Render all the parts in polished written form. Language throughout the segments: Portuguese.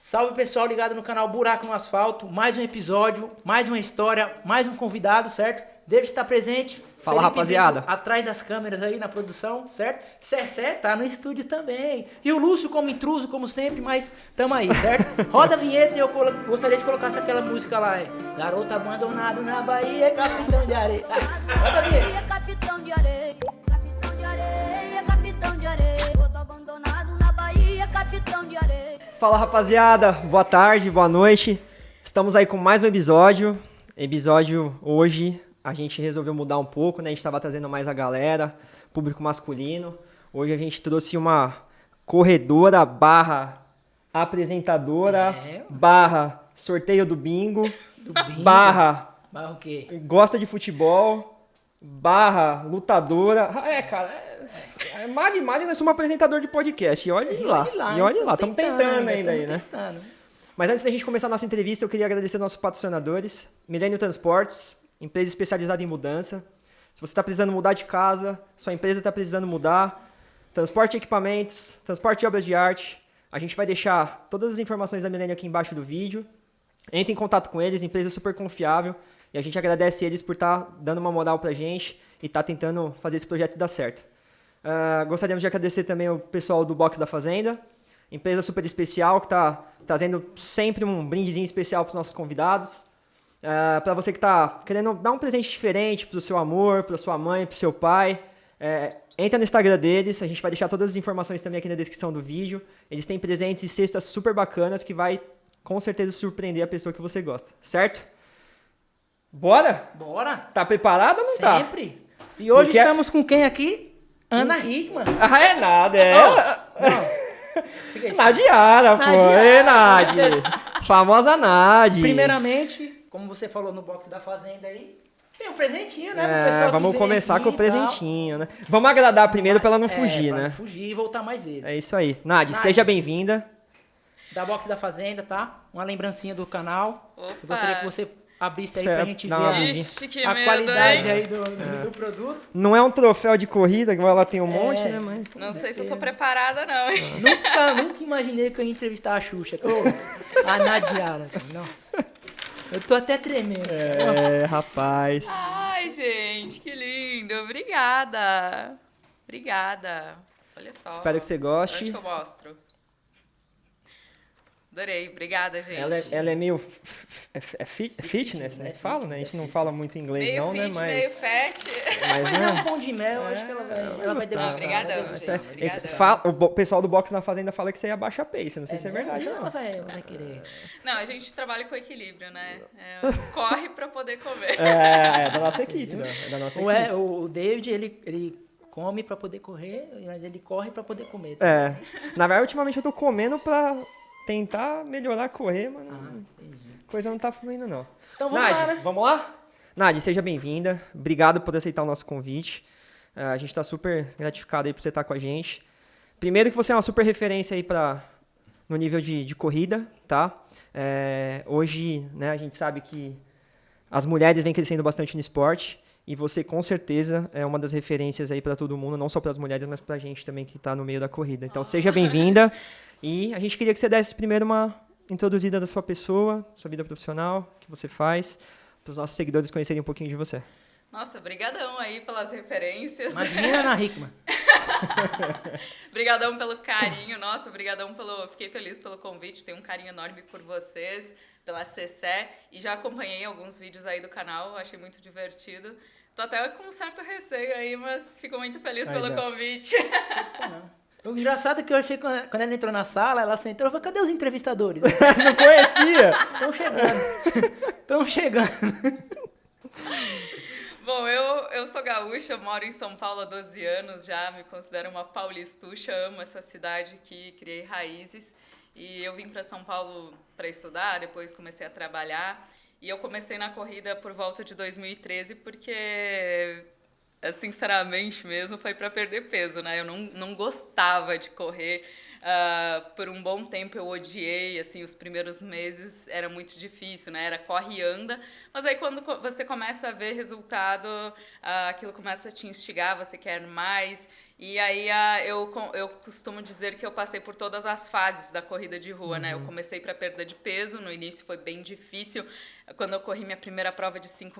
Salve pessoal ligado no canal Buraco no Asfalto, mais um episódio, mais uma história, mais um convidado, certo? David está presente. Fala, Felipe rapaziada. Brito, atrás das câmeras aí na produção, certo? Cessé tá no estúdio também. E o Lúcio como intruso, como sempre, mas tamo aí, certo? Roda a vinheta e eu gostaria de colocar aquela música lá, Garoto abandonado na Bahia, capitão de areia. Roda a vinheta. Capitão de areia, capitão de areia, capitão de areia. Garoto abandonado na Bahia, capitão de areia. Fala, rapaziada, boa tarde, boa noite. Estamos aí com mais um episódio. Hoje a gente resolveu mudar um pouco, né? A gente estava trazendo mais a galera, público masculino. Hoje a gente trouxe uma corredora barra apresentadora barra sorteio do bingo, barra Barra o quê? gosta de futebol, barra lutadora. Mari, nós somos apresentador de podcast. E olhe lá. Estamos tentando ainda aí, né? Mas antes da gente começar a nossa entrevista, eu queria agradecer aos nossos patrocinadores. Milênio Transportes, empresa especializada em mudança. Se você está precisando mudar de casa, sua empresa está precisando mudar, transporte de equipamentos, transporte de obras de arte, a gente vai deixar todas as informações da Milênio aqui embaixo do vídeo. Entre em contato com eles, empresa super confiável. E a gente agradece eles por estar dando uma moral pra gente e estar tentando fazer esse projeto dar certo. Gostaríamos de agradecer também o pessoal do Box da Fazenda, empresa super especial que está trazendo sempre um brindezinho especial para os nossos convidados. Para você que está querendo dar um presente diferente para o seu amor, para sua mãe, para o seu pai, entra no Instagram deles, a gente vai deixar todas as informações também aqui na descrição do vídeo. Eles têm presentes e cestas super bacanas que vai com certeza surpreender a pessoa que você gosta, certo? Bora? Bora! Tá preparado ou não tá? Sempre! E hoje Porque- estamos com quem aqui? Ana Hickman. É nada, Fica aí. Nadiara, pô. Nadiara. É, Nadi. Famosa Nadi. Primeiramente, como você falou no box da Fazenda aí, tem um presentinho, né? pro pessoal que Vamos vem começar aqui com o e tal. presentinho, né? Vamos agradar primeiro pra ela não fugir, pra né? não fugir e voltar mais vezes. É isso aí. Nadi, Nadi. seja bem-vinda. Da box da Fazenda, tá? Uma lembrancinha do canal. Opa. Eu gostaria que você abrisse aí Você pra gente ver dá uma a, abridinha. Ixi, que a medo, qualidade hein? aí do produto. Não é um troféu de corrida, que ela tem um monte, né? Mas... Não sei se eu tô preparada, não, hein? Nunca imaginei que eu ia entrevistar a Xuxa. A Nadiara. Nossa. Eu tô até tremendo. Rapaz. Ai, gente, que lindo. Obrigada. Obrigada. Olha só. Espero que você goste. Onde que eu mostro? Adorei. Obrigada, gente. Ela é meio fitness, né? Que fala, né? A gente não fala muito inglês, meio não, fit, né? Mas... meio fat. Mas, Mas é um né? pão de mel, acho que ela vai gostar. degustar. Obrigadão, Vai degustar. gente. O pessoal do Box na Fazenda fala que você abaixa a pace. Não sei se é verdade ou Ela não. vai querer. Não, a gente trabalha com equilíbrio, né? Corre pra poder comer. É da nossa equipe, né? É da nossa equipe. O David, ele come pra poder correr, mas ele corre pra poder comer. Na verdade, ultimamente eu tô comendo pra tentar melhorar a correr, mas coisa não tá fluindo, não. Então vamos Nadi, lá, né? vamos lá? Nadi, seja bem-vinda. Obrigado por aceitar o nosso convite. A gente tá super gratificado aí por você estar com a gente. Primeiro que você é uma super referência aí no nível de corrida, tá? Hoje, né, a gente sabe que as mulheres vêm crescendo bastante no esporte. E você, com certeza, é uma das referências aí para todo mundo, não só para as mulheres, mas para a gente também que está no meio da corrida. Então, seja bem-vinda. E a gente queria que você desse primeiro uma introduzida da sua pessoa, sua vida profissional, o que você faz, para os nossos seguidores conhecerem um pouquinho de você. Nossa, brigadão aí pelas referências. Imagina Ana Hickman. Brigadão pelo carinho, nossa, brigadão fiquei feliz pelo convite, tenho um carinho enorme por vocês, pela Cessé, e já acompanhei alguns vídeos aí do canal, achei muito divertido. Tô até com um certo receio aí, mas fico muito feliz pelo convite. O engraçado é que eu achei que quando ela entrou na sala, ela sentou e falou, cadê os entrevistadores? Não conhecia! Estão chegando. Bom, eu sou gaúcha, moro em São Paulo há 12 anos já, me considero uma paulistucha, amo essa cidade aqui, criei raízes. E eu vim para São Paulo para estudar, depois comecei a trabalhar. E eu comecei na corrida por volta de 2013 porque, sinceramente mesmo, foi para perder peso, né? Eu não gostava de correr. Por um bom tempo eu odiei, assim, os primeiros meses era muito difícil, né? Era corre e anda. Mas aí quando você começa a ver resultado, aquilo começa a te instigar, você quer mais. E aí eu costumo dizer que eu passei por todas as fases da corrida de rua, né? Eu comecei para perda de peso, no início foi bem difícil. Quando eu corri minha primeira prova de 5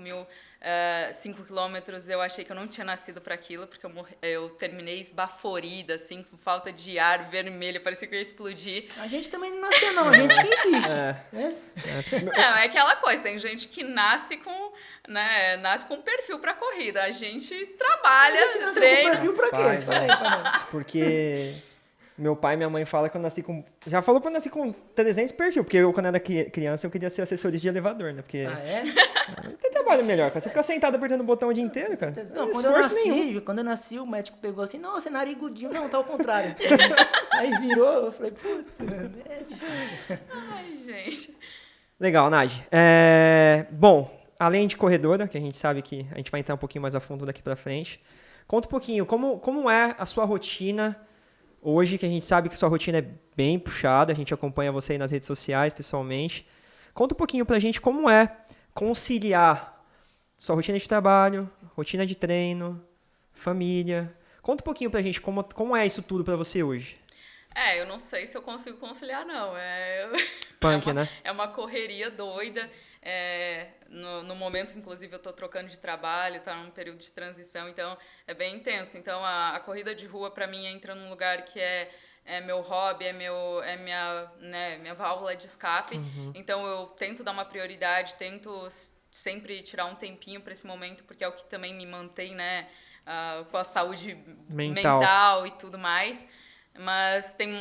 quilômetros, eu achei que eu não tinha nascido para aquilo, porque eu terminei esbaforida, assim, com falta de ar, vermelha, parecia que eu ia explodir. A gente também não nasceu, não. A gente que insiste. Não, é aquela coisa, tem gente que nasce com um perfil para corrida. A gente trabalha, A gente nasceu treina. com perfil pra quê? Rapaz, Fala aí, Panela. Porque meu pai e minha mãe falam que eu nasci com... Já falou que eu nasci com uns 300 perfil, porque eu, quando era criança, eu queria ser assessorista de elevador, né? Porque Ah, é? não tem trabalho melhor, cara. Você fica sentado apertando o botão o dia inteiro, cara. Não, Não quando eu nasci, o médico pegou assim, não, você é narigudinho. Não, tá ao contrário. Aí virou, eu falei, putz, é difícil. Ai, gente. Legal, Nadi. Bom, além de corredora, que a gente sabe que a gente vai entrar um pouquinho mais a fundo daqui pra frente, conta um pouquinho, como é a sua rotina hoje, que a gente sabe que sua rotina é bem puxada, a gente acompanha você aí nas redes sociais, pessoalmente. Conta um pouquinho pra gente como é conciliar sua rotina de trabalho, rotina de treino, família. Conta um pouquinho pra gente como é isso tudo pra você hoje. Eu não sei se eu consigo conciliar, não. Punk, né? É uma correria doida. No momento, inclusive, eu estou trocando de trabalho, está num período de transição, então é bem intenso. Então, a corrida de rua, para mim, entra num lugar que é meu hobby, é minha válvula de escape. Uhum. Então, eu tento dar uma prioridade, tento sempre tirar um tempinho para esse momento, porque é o que também me mantém, né, com a saúde mental e tudo mais. Mas tem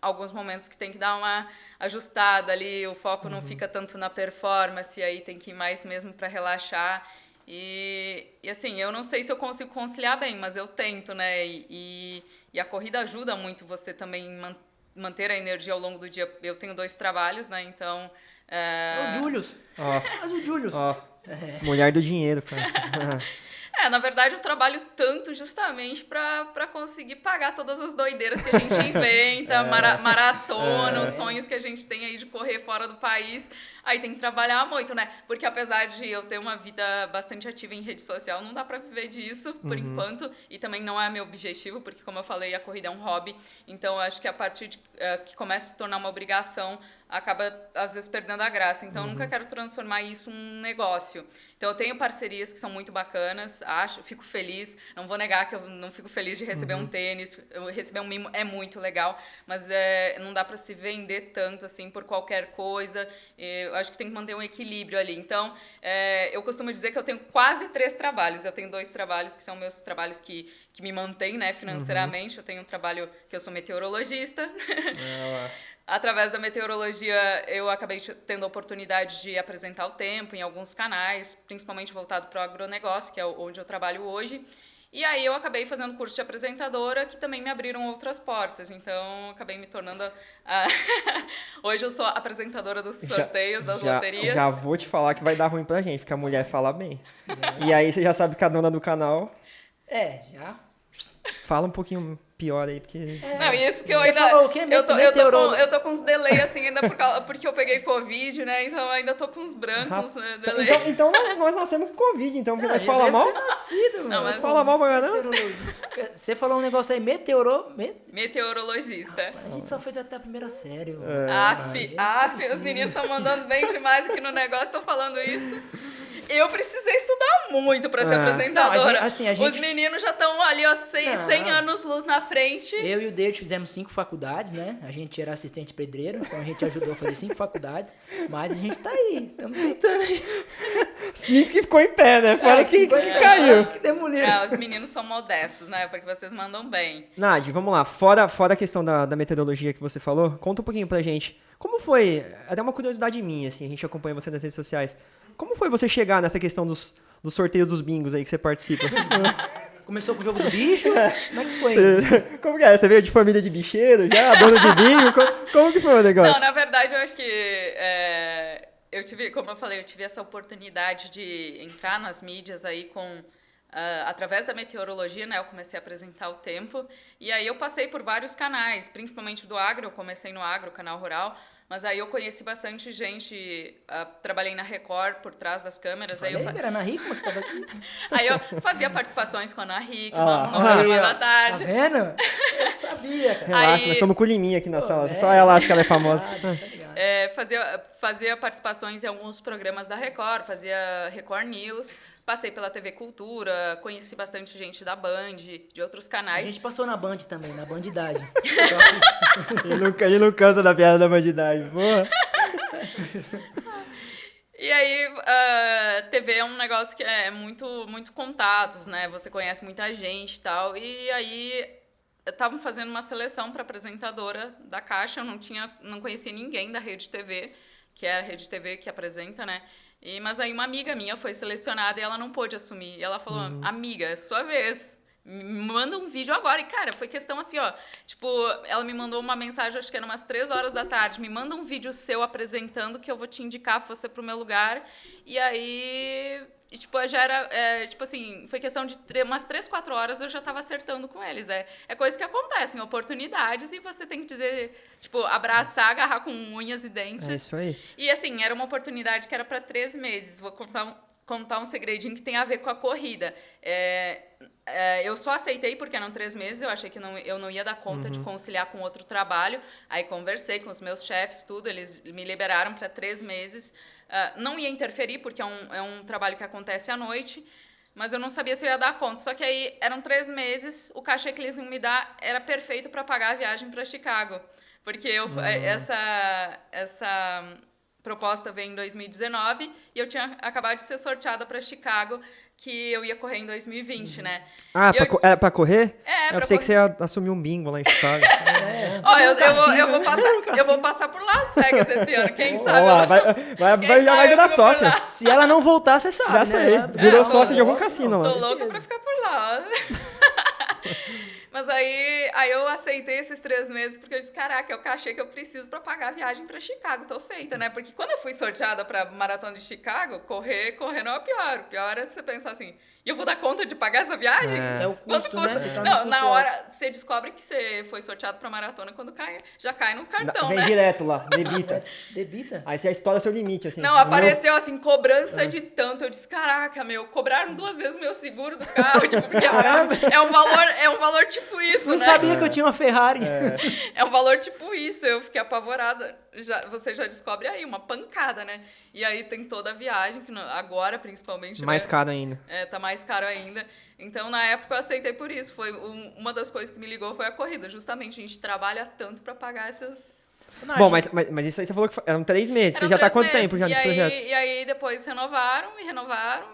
alguns momentos que tem que dar uma ajustada ali, o foco não fica tanto na performance, aí tem que ir mais mesmo para relaxar. E assim, eu não sei se eu consigo conciliar bem, mas eu tento, né? E a corrida ajuda muito você também manter a energia ao longo do dia. Eu tenho 2 trabalhos, né? Então... O Julius. Mas o Julius. Mulher do dinheiro, cara. Na verdade, eu trabalho tanto justamente para conseguir pagar todas as doideiras que a gente inventa, maratona, os sonhos que a gente tem aí de correr fora do país. Aí tem que trabalhar muito, né? Porque apesar de eu ter uma vida bastante ativa em rede social, não dá pra viver disso por enquanto. E também não é meu objetivo, porque como eu falei, a corrida é um hobby. Então eu acho que a partir de que começa a se tornar uma obrigação, acaba às vezes perdendo a graça. Então eu nunca quero transformar isso em um negócio. Então eu tenho parcerias que são muito bacanas, fico feliz. Não vou negar que eu não fico feliz de receber um tênis. Receber um mimo é muito legal, mas não dá pra se vender tanto assim por qualquer coisa. Eu acho que tem que manter um equilíbrio ali. Então, eu costumo dizer que eu tenho quase 3 trabalhos. Eu tenho 2 trabalhos que são meus trabalhos que me mantêm, né, financeiramente. Eu tenho um trabalho que eu sou meteorologista. Através da meteorologia, eu acabei tendo a oportunidade de apresentar o tempo em alguns canais, principalmente voltado para o agronegócio, que é onde eu trabalho hoje. E aí eu acabei fazendo curso de apresentadora, que também me abriram outras portas. Então, acabei me tornando... Hoje eu sou apresentadora dos sorteios, das loterias. Já vou te falar que vai dar ruim pra gente, porque a mulher fala bem. E aí você já sabe que a dona do canal... Já. Fala um pouquinho pior aí, porque... Não, isso que eu Você ainda... falou o quê? Eu tô com uns delay, assim, ainda porque eu peguei Covid, né? Então, ainda tô com uns brancos, né? Delay. Então nós nascemos com Covid, então, porque nós falamos mal... Nós falamos mal pra caramba. Você falou um negócio aí, Meteorologista. A gente só fez até a primeira série. Os meninos estão mandando bem demais aqui no negócio, estão falando isso. Eu precisei estudar muito pra ser apresentadora. Não, a gente... Os meninos já estão ali, ó, 100 anos luz na frente. Eu e o David fizemos 5 faculdades, né? A gente era assistente pedreiro, então a gente ajudou a fazer 5 faculdades. Mas a gente tá aí, estamos tentando aí. 5 que ficou em pé, né? Fora que caiu. Que demoliram. Os meninos são modestos, né? Porque vocês mandam bem. Nadi, vamos lá. Fora a questão da meteorologia que você falou, conta um pouquinho pra gente. Como foi? Até uma curiosidade minha, assim, a gente acompanha você nas redes sociais. Como foi você chegar nessa questão dos sorteios dos bingos aí que você participa? Começou com o jogo do bicho? Como é que foi? Como que é? Você veio de família de bicheiro já? Dono de bingo? Como que foi o negócio? Não, na verdade, eu acho que... como eu falei, eu tive essa oportunidade de entrar nas mídias aí através da meteorologia, né? Eu comecei a apresentar o tempo. E aí eu passei por vários canais, principalmente do agro. Eu comecei no agro, canal rural. Mas aí eu conheci bastante gente, trabalhei na Record, por trás das câmeras. Falei, aí era a Ana Hickman que tava aqui. Aí eu fazia participações com a Ana Hickman, no programa da tarde. Tá vendo? Eu sabia, cara. Relaxa, Aí- nós estamos com o Liminha aqui na sala. Só ela acha que ela é famosa. Tá ligado. Fazia participações em alguns programas da Record, fazia Record News, passei pela TV Cultura, conheci bastante gente da Band, de outros A canais. gente passou na Band também, na Bandidade. Ele não cansa da piada da bandidagem. Porra. E aí, TV é um negócio que é muito, muito contatos, né? Você conhece muita gente e tal. E aí, estavam fazendo uma seleção para apresentadora da Caixa. Eu não conhecia ninguém da Rede TV, que é a Rede TV que apresenta, né? Mas aí uma amiga minha foi selecionada e ela não pôde assumir. E ela falou, amiga, é sua vez. Me manda um vídeo agora. E, cara, foi questão assim, ó. Tipo, ela me mandou uma mensagem, acho que era umas 3 horas da tarde. Me manda um vídeo seu apresentando que eu vou te indicar você pro meu lugar. E aí, tipo, já era... tipo assim, foi questão de umas 3, 4 horas eu já tava acertando com eles. É coisa que acontece, oportunidades. E você tem que dizer, tipo, abraçar, agarrar com unhas e dentes. É isso aí. E, assim, era uma oportunidade que era para 3 meses. Vou contar um segredinho que tem a ver com a corrida. Eu só aceitei porque eram 3 meses, eu achei que eu não ia dar conta de conciliar com outro trabalho. Aí conversei com os meus chefes, tudo, eles me liberaram para 3 meses. Não ia interferir, porque é um trabalho que acontece à noite, mas eu não sabia se eu ia dar conta. Só que aí eram 3 meses, o cachê que eles iam me dar era perfeito para pagar a viagem para Chicago. Porque essa proposta veio em 2019 e eu tinha acabado de ser sorteada para Chicago, que eu ia correr em 2020, né? Ah, E é pra correr? pra Eu pensei que você correr. ia assumir um bingo lá em Chicago. Ó, eu vou passar por Las Vegas esse ano, quem sabe? Vamos lá, Quem já sabe vai eu virar fico por sócia. lá. Se ela não voltar, você sabe, Já né? sei. Ela- Virou sócia de algum nossa, cassino Tô lá. louca pra ficar por lá. Mas aí eu aceitei esses 3 meses porque eu disse, caraca, é o cachê que eu preciso pra pagar a viagem pra Chicago. Tô feita, né? Porque quando eu fui sorteada pra Maratona de Chicago, correr não é o pior. O pior é você pensar assim, e eu vou dar conta de pagar essa viagem? É o Quanto custo, custa? né? Se torna um Não, custo na alto. hora, você descobre que você foi sorteado pra maratona quando já cai no cartão, Vem né? direto lá, debita. Debita? Aí você estoura seu limite, assim. Não, apareceu assim, cobrança de tanto. Eu disse, caraca, cobraram 2 vezes meu seguro do carro, tipo, porque é um valor tipo isso, Não né? sabia que eu tinha uma Ferrari. É um valor tipo isso, eu fiquei apavorada. Você já descobre aí, uma pancada, né? E aí tem toda a viagem, que agora principalmente... Mais né, caro ainda. tá mais caro ainda. Então, na época, eu aceitei por isso. Foi uma das coisas que me ligou foi a corrida. Justamente, a gente trabalha tanto pra pagar essas... Bom, mas isso aí você falou que eram 3 meses. Você já tá há quanto tempo já nesse projeto? E aí, depois renovaram,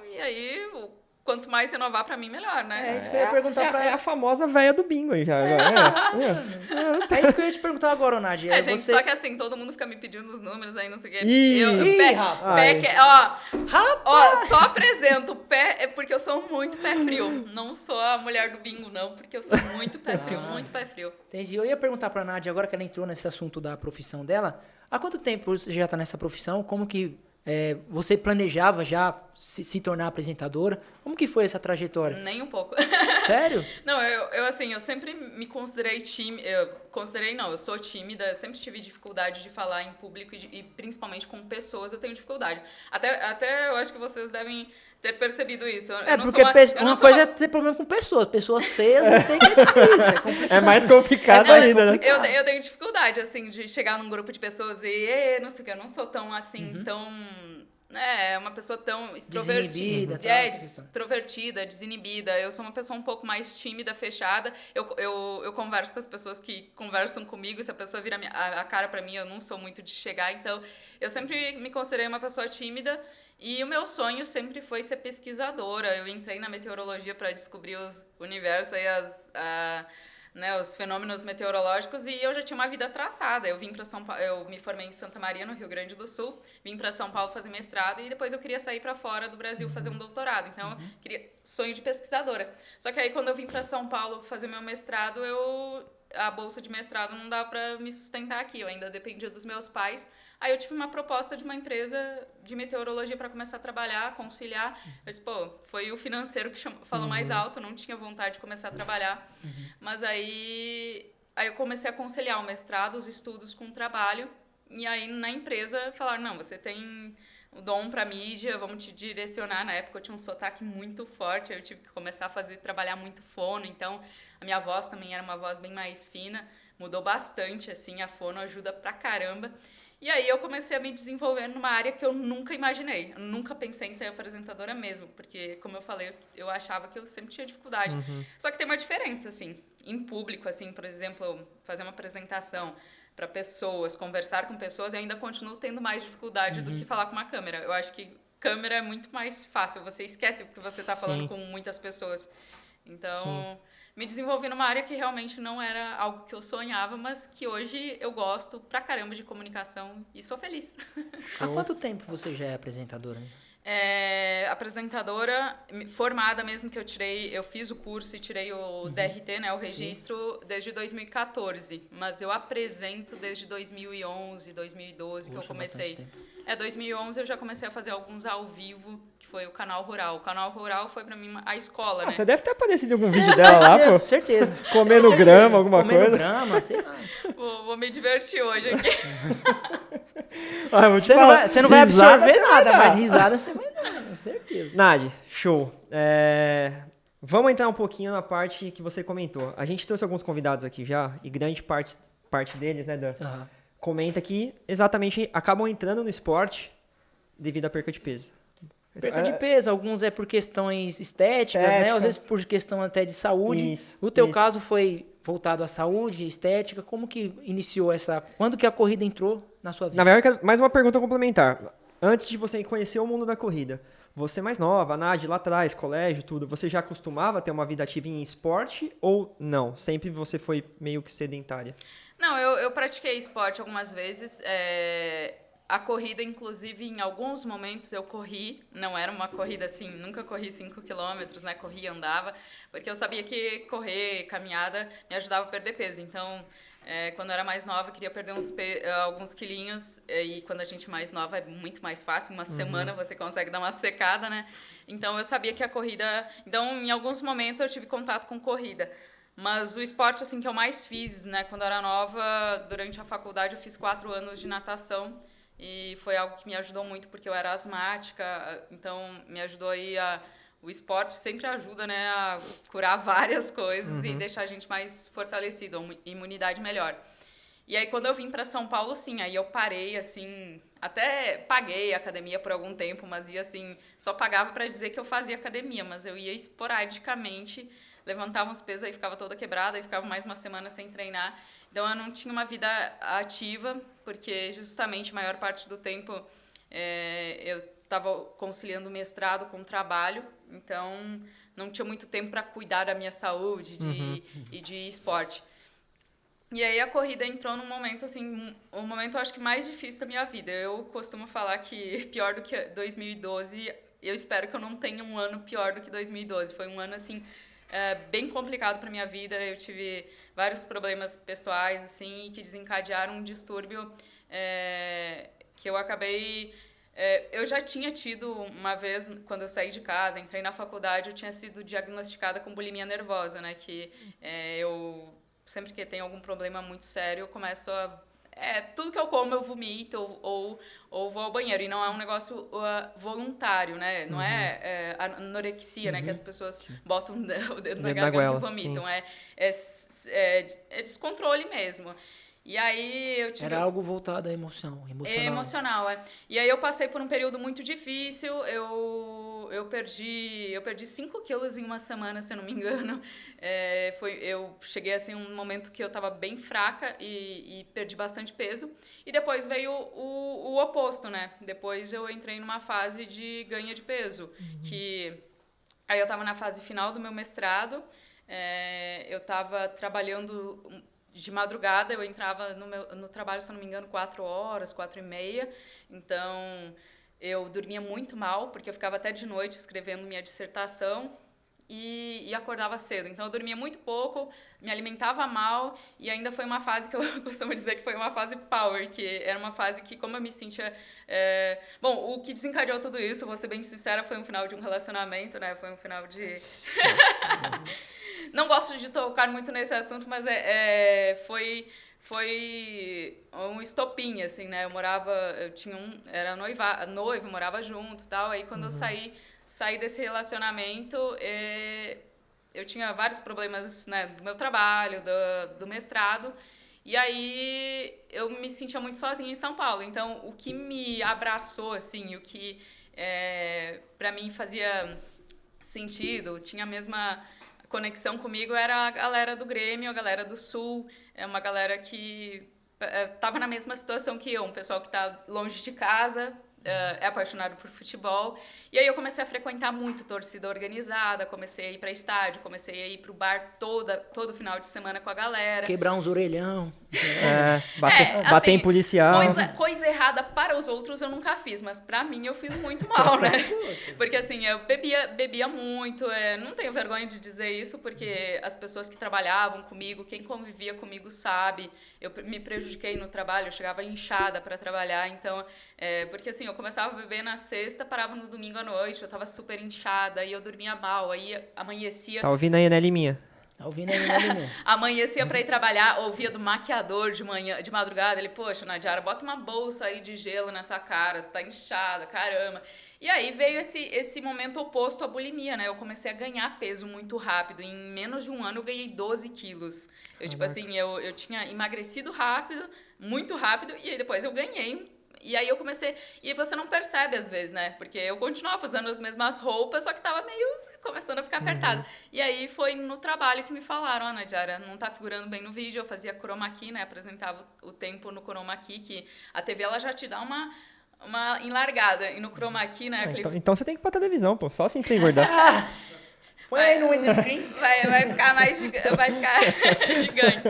e aí... Quanto mais renovar, pra mim, melhor, né? É isso que eu ia perguntar pra É ela. a famosa véia do bingo aí já. É isso que eu ia te perguntar agora, Nadia. Gente, Você... só que assim, todo mundo fica me pedindo os números aí, não sei o quê. Ih, rapaz. Só apresento o pé, porque eu sou muito pé frio. Não sou a mulher do bingo, não, porque eu sou muito pé frio, muito pé frio. Entendi. Eu ia perguntar pra Nadia, agora que ela entrou nesse assunto da profissão dela, há quanto tempo você já tá nessa profissão? Como que você planejava já se tornar apresentadora? Como que foi essa trajetória? Nem um pouco. Sério? Não, eu sempre me considerei tímida. Eu sou tímida, eu sempre tive dificuldade de falar em público e principalmente com pessoas eu tenho dificuldade. Até eu acho que vocês devem ter percebido isso. Eu não porque sou uma coisa é ter problema com pessoas. Pessoas feias, eu sei que é difícil. É complicado. É mais complicado ainda, né? Eu tenho dificuldade, assim, de chegar num grupo de pessoas e não sei o que, eu não sou tão, assim, uma pessoa tão extrovertida. Desinibida, tal, Extrovertida, desinibida. Eu sou uma pessoa um pouco mais tímida, fechada. Eu converso com as pessoas que conversam comigo, se a pessoa vira a cara pra mim, eu não sou muito de chegar, então eu sempre me considerei uma pessoa tímida. E o meu sonho sempre foi ser pesquisadora. Eu entrei na meteorologia para descobrir os universos, aí os fenômenos meteorológicos, e eu já tinha uma vida traçada. Eu vim para São Paulo, eu me formei em Santa Maria, no Rio Grande do Sul, vim para São Paulo fazer mestrado e depois eu queria sair para fora do Brasil fazer um doutorado. Então, eu queria sonho de pesquisadora. Só que aí quando eu vim para São Paulo fazer meu mestrado, a bolsa de mestrado não dá para me sustentar aqui. Eu ainda dependia dos meus pais. Aí eu tive uma proposta de uma empresa de meteorologia para começar a trabalhar, conciliar. Eu disse, foi o financeiro que falou mais alto, não tinha vontade de começar a trabalhar. Mas aí eu comecei a conciliar o mestrado, os estudos com o trabalho. E aí, na empresa, falaram, não, você tem o dom pra mídia, vamos te direcionar. Na época, eu tinha um sotaque muito forte, aí eu tive que começar a trabalhar muito fono, então a minha voz também era uma voz bem mais fina, mudou bastante, assim, a fono ajuda pra caramba. E aí eu comecei a me desenvolver numa área que eu nunca imaginei. Eu nunca pensei em ser apresentadora mesmo, porque, como eu falei, eu achava que eu sempre tinha dificuldade. Só que tem uma diferença, assim, em público, assim, por exemplo, fazer uma apresentação para pessoas, conversar com pessoas, eu ainda continuo tendo mais dificuldade do que falar com uma câmera. Eu acho que câmera é muito mais fácil, você esquece que você está falando com muitas pessoas. Então, me desenvolvi numa área que realmente não era algo que eu sonhava, mas que hoje eu gosto pra caramba de comunicação e sou feliz. Há quanto tempo você já é apresentadora? Apresentadora formada mesmo, que eu fiz o curso e tirei o DRT, né, o registro, desde 2014, mas eu apresento desde 2011, 2012 que eu comecei. 2011 eu já comecei a fazer alguns ao vivo, que foi o Canal Rural. O Canal Rural foi pra mim a escola, né? Você deve ter aparecido em algum vídeo dela lá, pô. Certeza. Comendo grama, alguma coisa. Comendo grama, sei lá. Vou me divertir hoje aqui. Você não vai absorver nada, mas risada você vai dar, com certeza. Nadi, show. Vamos entrar um pouquinho na parte que você comentou. A gente trouxe alguns convidados aqui já, e grande parte deles, né, Dan? Comenta que exatamente acabam entrando no esporte devido à perca de peso. Perca de peso, alguns é por questões estéticas, né? Às vezes por questão até de saúde. O teu caso foi voltado à saúde, estética. Como que iniciou quando que a corrida entrou na sua vida? Na verdade, mais uma pergunta complementar. Antes de você conhecer o mundo da corrida, você mais nova, a Nadi lá atrás, colégio, tudo, você já costumava ter uma vida ativa em esporte ou não? Sempre você foi meio que sedentária? Não, eu pratiquei esporte algumas vezes. A corrida, inclusive, em alguns momentos eu corri. Não era uma corrida assim, nunca corri 5 quilômetros, né? Corria, andava, porque eu sabia que correr, caminhada, me ajudava a perder peso. Então, quando eu era mais nova, eu queria perder alguns quilinhos. E quando a gente é mais nova, é muito mais fácil. Uma semana você consegue dar uma secada, né? Então, eu sabia que a corrida... Então, em alguns momentos, eu tive contato com corrida. Mas o esporte, assim, que eu mais fiz, né? Quando eu era nova, durante a faculdade, eu fiz 4 anos de natação. E foi algo que me ajudou muito, porque eu era asmática. Então, me ajudou aí o esporte sempre ajuda, né? A curar várias coisas e deixar a gente mais fortalecido, uma imunidade melhor. E aí, quando eu vim para São Paulo, sim, aí eu parei, assim... Até paguei a academia por algum tempo, mas ia, assim... Só pagava para dizer que eu fazia academia, mas eu ia esporadicamente... Levantava uns pesos, aí ficava toda quebrada, aí ficava mais uma semana sem treinar. Então, eu não tinha uma vida ativa, porque justamente a maior parte do tempo eu estava conciliando mestrado com trabalho, então não tinha muito tempo para cuidar da minha saúde e de esporte. E aí a corrida entrou num momento, assim, um momento eu acho que mais difícil da minha vida. Eu costumo falar que pior do que 2012, eu espero que eu não tenha um ano pior do que 2012. Foi um ano, assim... bem complicado para minha vida. Eu tive vários problemas pessoais, assim, que desencadearam um distúrbio que eu acabei... eu já tinha tido uma vez, quando eu saí de casa, entrei na faculdade, eu tinha sido diagnosticada com bulimia nervosa, né? Que eu, sempre que tenho algum problema muito sério, eu começo a... tudo que eu como eu vomito ou vou ao banheiro. E não é um negócio voluntário, né? Não é anorexia, né? Que as pessoas botam o dedo na garganta e vomitam. É descontrole mesmo. E aí eu tive... Era algo voltado à emocional. Emocional, E aí eu passei por um período muito difícil. Eu perdi 5 quilos em uma semana, se eu não me engano. Eu cheguei assim um momento que eu estava bem fraca e perdi bastante peso. E depois veio o oposto, né? Depois eu entrei numa fase de ganho de peso. Aí eu estava na fase final do meu mestrado. Eu estava trabalhando... De madrugada, eu entrava no trabalho, se eu não me engano, 4 horas, 4h30. Então, eu dormia muito mal, porque eu ficava até de noite escrevendo minha dissertação e acordava cedo. Então, eu dormia muito pouco, me alimentava mal e ainda foi uma fase que eu costumo dizer que foi uma fase power, que era uma fase que, como eu me sentia... Bom, o que desencadeou tudo isso, vou ser bem sincera, foi um final de um relacionamento, né? Foi um final de... Não gosto de tocar muito nesse assunto, mas foi foi um estopim, assim, né? Eu tinha era noivo, morava junto e tal. Aí quando eu saí desse relacionamento, eu tinha vários problemas, né, do meu trabalho, do mestrado. E aí eu me sentia muito sozinha em São Paulo. Então, o que me abraçou, assim, o que pra mim fazia sentido, tinha a mesma conexão comigo, era a galera do Grêmio, a galera do Sul. É uma galera que tava na mesma situação que eu, um pessoal que tá longe de casa, é apaixonado por futebol. E aí eu comecei a frequentar muito torcida organizada, comecei a ir pra estádio, comecei a ir pro bar todo final de semana com a galera. Quebrar uns orelhão. Bater em policial. Coisa errada para os outros eu nunca fiz, mas pra mim eu fiz muito mal, né? Porque assim, eu bebia muito, não tenho vergonha de dizer isso, porque as pessoas que trabalhavam comigo, quem convivia comigo sabe, eu me prejudiquei no trabalho, eu chegava inchada pra trabalhar, então, porque assim, eu começava a beber na sexta, parava no domingo à noite, eu tava super inchada, aí eu dormia mal, aí amanhecia... Tá ouvindo aí, né, Liminha? Tá ouvindo aí, né? Amanhecia pra ir trabalhar, ouvia do maquiador de madrugada, ele, poxa, Nadiara, bota uma bolsa aí de gelo nessa cara, você tá inchada, caramba. E aí veio esse momento oposto à bulimia, né? Eu comecei a ganhar peso muito rápido, em menos de um ano eu ganhei 12 quilos. Tipo assim, eu tinha emagrecido rápido, muito rápido, e aí depois eu ganhei. E aí eu comecei... E você não percebe às vezes, né? Porque eu continuava usando as mesmas roupas, só que tava meio começando a ficar apertado. E aí foi no trabalho que me falaram, Nadiara, não tá figurando bem no vídeo. Eu fazia chroma key, né? Apresentava o tempo no chroma key, que a TV ela já te dá uma enlargada. E no chroma key, né? Então você tem que ir pra televisão, pô. Só assim pra você engordar. Põe aí no windscreen. Vai ficar mais vai ficar gigante.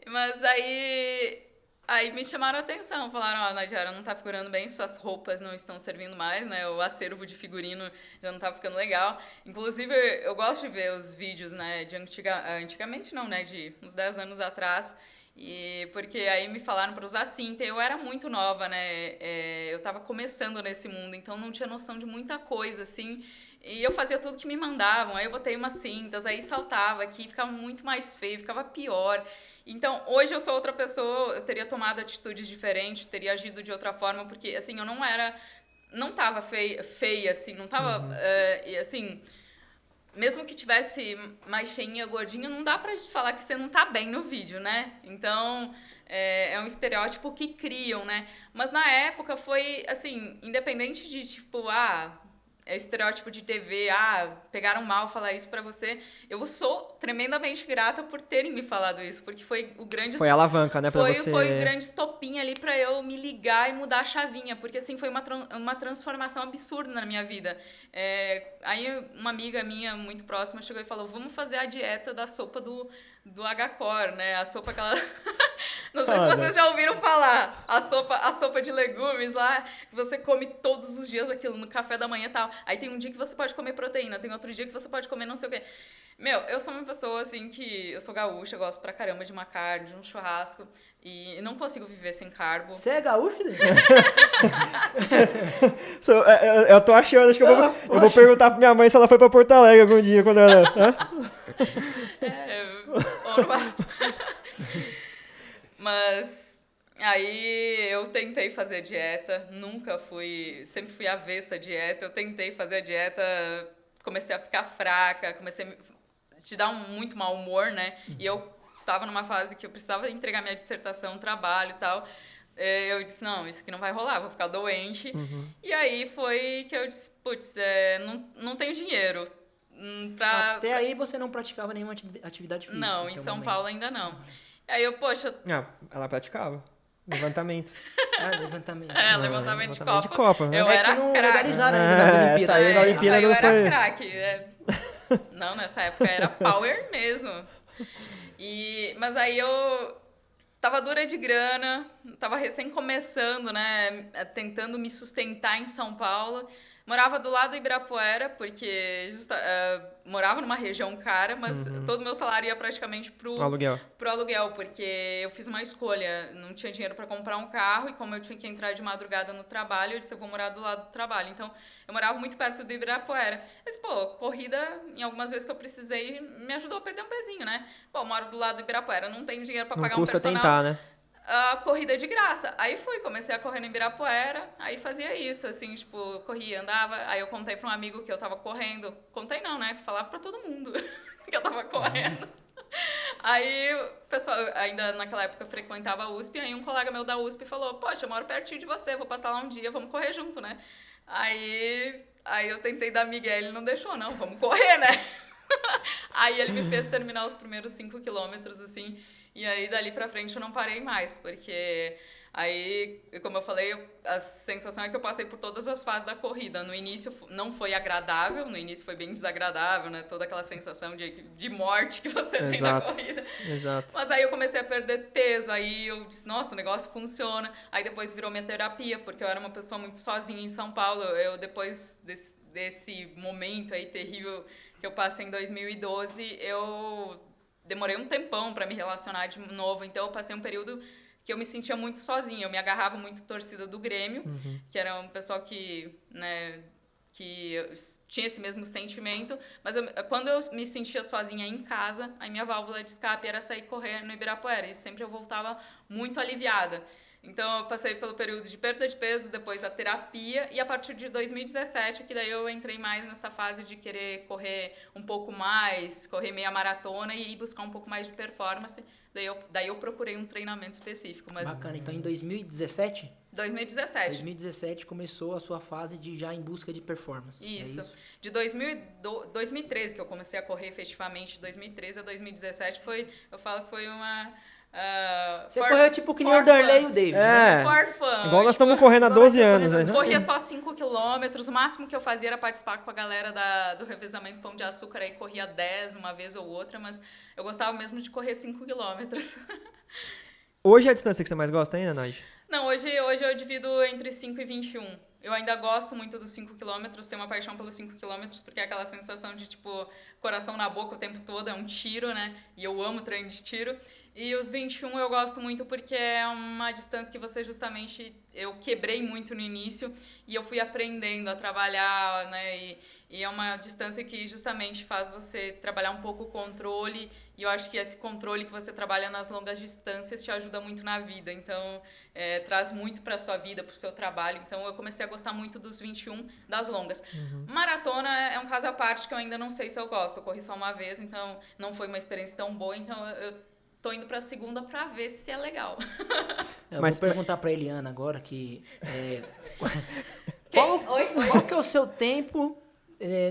Mas aí me chamaram a atenção, falaram, Nadiara, não tá figurando bem, suas roupas não estão servindo mais, né, o acervo de figurino já não tá ficando legal. Inclusive, eu gosto de ver os vídeos, né, de antigamente não, né, de uns 10 anos atrás, porque aí me falaram para usar cinta, eu era muito nova, né, eu tava começando nesse mundo, então não tinha noção de muita coisa, assim, e eu fazia tudo que me mandavam, aí eu botei umas cintas, aí saltava aqui, ficava muito mais feio, ficava pior. Então, hoje eu sou outra pessoa, eu teria tomado atitudes diferentes, teria agido de outra forma, porque, assim, eu não tava feia, assim, não tava, assim, mesmo que tivesse mais cheinha, gordinha, não dá pra falar que você não tá bem no vídeo, né? Então, é um estereótipo que criam, né? Mas na época foi, assim, independente de, tipo, é estereótipo de TV, pegaram mal falar isso pra você. Eu sou tremendamente grata por terem me falado isso, porque foi o grande... Foi a alavanca, né, pra você... Foi o grande estopim ali pra eu me ligar e mudar a chavinha, porque assim, foi uma transformação absurda na minha vida. Aí uma amiga minha, muito próxima, chegou e falou, vamos fazer a dieta da sopa do H-Core, né? A sopa que ela... Não sei se vocês já ouviram falar. A sopa de legumes lá, que você come todos os dias aquilo no café da manhã e tal. Aí tem um dia que você pode comer proteína, tem outro dia que você pode comer não sei o quê. Meu, eu sou uma pessoa, assim, que... Eu sou gaúcha, eu gosto pra caramba de uma carne, de um churrasco. E não consigo viver sem carbo. Você é gaúcho, né? Eu tô achando, acho que eu vou perguntar pra minha mãe se ela foi pra Porto Alegre algum dia, quando ela... Mas aí eu tentei fazer dieta, sempre fui avessa à dieta, eu tentei fazer a dieta, comecei a ficar fraca, comecei a te dar muito mau humor, né? E eu tava numa fase que eu precisava entregar minha dissertação, trabalho e tal. Eu disse, não, isso aqui não vai rolar, vou ficar doente. E aí foi que eu disse, putz, não tenho dinheiro. Até aí você não praticava nenhuma atividade física? Não, em São Paulo ainda não. Aí eu, poxa... Ela praticava. Levantamento. Levantamento. Levantamento de copa. De copa, né? Eu era não craque. Legalizaram ainda nas Olimpíadas. Essa aí na Olimpíada eu não foi... era craque. Não, nessa época era power mesmo. Mas aí eu tava dura de grana, tava recém começando, né? Tentando me sustentar em São Paulo. Morava do lado do Ibirapuera, porque morava numa região cara, mas todo o meu salário ia praticamente pro aluguel, porque eu fiz uma escolha. Não tinha dinheiro para comprar um carro e como eu tinha que entrar de madrugada no trabalho, eu disse, eu vou morar do lado do trabalho. Então, eu morava muito perto do Ibirapuera. Mas, corrida, em algumas vezes que eu precisei, me ajudou a perder um pezinho, né? Eu moro do lado do Ibirapuera, não tenho dinheiro para pagar um personal. Não custa tentar, né? A corrida de graça. Aí comecei a correr no Ibirapuera, aí fazia isso, assim, tipo, corria, andava, aí eu contei pra um amigo que eu tava correndo, contei não, né, falava pra todo mundo que eu tava correndo. Aí o pessoal, ainda naquela época eu frequentava a USP, aí um colega meu da USP falou, poxa, eu moro pertinho de você, vou passar lá um dia, vamos correr junto, né. Aí eu tentei dar migué, ele não deixou, não, vamos correr, né. Aí ele me fez terminar os primeiros 5 quilômetros, assim, e aí, dali pra frente, eu não parei mais, porque aí, como eu falei, a sensação é que eu passei por todas as fases da corrida. No início não foi agradável, no início foi bem desagradável, né? Toda aquela sensação de morte que você tem na corrida. Exato. Mas aí eu comecei a perder peso, aí eu disse, nossa, o negócio funciona. Aí depois virou minha terapia, porque eu era uma pessoa muito sozinha em São Paulo. Eu, depois desse momento aí terrível que eu passei em 2012, eu demorei um tempão para me relacionar de novo, então eu passei um período que eu me sentia muito sozinha, eu me agarrava muito torcida do Grêmio, que era um pessoal que, né, que tinha esse mesmo sentimento, mas quando eu me sentia sozinha em casa, a minha válvula de escape era sair correr no Ibirapuera, e sempre eu voltava muito aliviada. Então, eu passei pelo período de perda de peso, depois a terapia, e a partir de 2017, que daí eu entrei mais nessa fase de querer correr um pouco mais, correr meia maratona e buscar um pouco mais de performance. Daí eu procurei um treinamento específico. Mas... Bacana. Então, em 2017? 2017 começou a sua fase de já em busca de performance. Isso. É isso? De 2013, que eu comecei a correr efetivamente, de 2013 a 2017, eu falo que foi uma... Você correu tipo que nem o Darley e o David, né? Igual nós estamos correndo há 12 anos. Né? Corria só 5 quilômetros, o máximo que eu fazia era participar com a galera do revezamento Pão de Açúcar, aí corria 10 uma vez ou outra, mas eu gostava mesmo de correr 5 quilômetros. Hoje é a distância que você mais gosta ainda, Nádia? Não, hoje eu divido entre 5 e 21. Eu ainda gosto muito dos 5 quilômetros, tenho uma paixão pelos 5 quilômetros, porque é aquela sensação de, tipo, coração na boca o tempo todo, é um tiro, né? E eu amo treino de tiro. E os 21 eu gosto muito porque é uma distância que você justamente... Eu quebrei muito no início e eu fui aprendendo a trabalhar, né? E é uma distância que justamente faz você trabalhar um pouco o controle. E eu acho que esse controle que você trabalha nas longas distâncias te ajuda muito na vida. Então, traz muito para a sua vida, para o seu trabalho. Então, eu comecei a gostar muito dos 21 das longas. Maratona é um caso à parte que eu ainda não sei se eu gosto. Eu corri só uma vez, então não foi uma experiência tão boa. Então, eu tô indo pra segunda pra ver se é legal. Vou perguntar pra Eliana agora que... Qual que é o seu tempo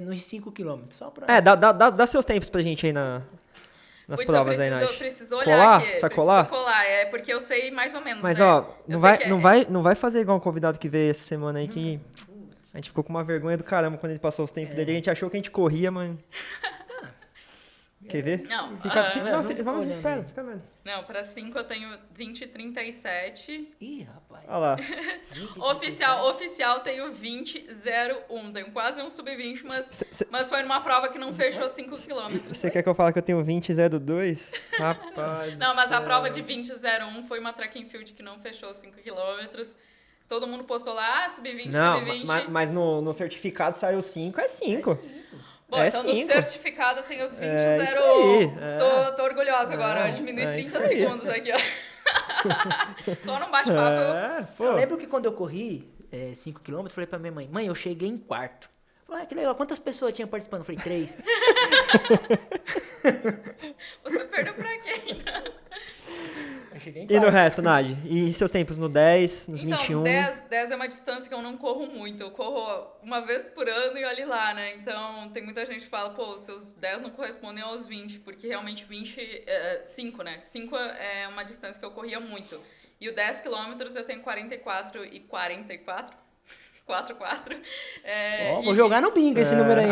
nos 5 km? Só pra... Dá seus tempos pra gente aí nas provas aí, Nath. Eu preciso olhar aqui. Precisa colar? Colar, porque eu sei mais ou menos, Mas, né? não vai fazer igual um convidado que veio essa semana aí que... A gente ficou com uma vergonha do caramba quando ele passou os tempos dele. A gente achou que a gente corria, mas... Quer ver? Não, vamos, espera, fica vendo. Não, pra 5 eu tenho 20,37. Ih, rapaz. Olha lá. Oficial tenho 20,01. Tenho quase um sub-20, mas foi numa prova que não fechou 5 km. Você quer que eu fale que eu tenho 20,02? Rapaz. Não, mas a prova de 20,01 foi uma track and field que não fechou 5 km. Todo mundo postou lá, sub-20, sub-20. Mas no certificado saiu 5, é 5. Bom, então no certificado eu tenho 20,01. Tô orgulhosa agora, eu diminui 30 segundos aqui, ó. Só no bate-papo. Eu lembro que quando eu corri 5 km, eu falei pra minha mãe, eu cheguei em quarto. Falei, que legal, quantas pessoas tinham participando? Eu falei, 3. Você perdeu pra quem, né? E no resto, Nádia? E seus tempos no 10, nos 21? 10 é uma distância que eu não corro muito. Eu corro uma vez por ano e olhe lá, né? Então, tem muita gente que fala, seus 10 não correspondem aos 20, porque realmente 5, né? 5 é uma distância que eu corria muito. E o 10 quilômetros eu tenho 44 e 44. 4. Vou jogar no bingo esse número aí.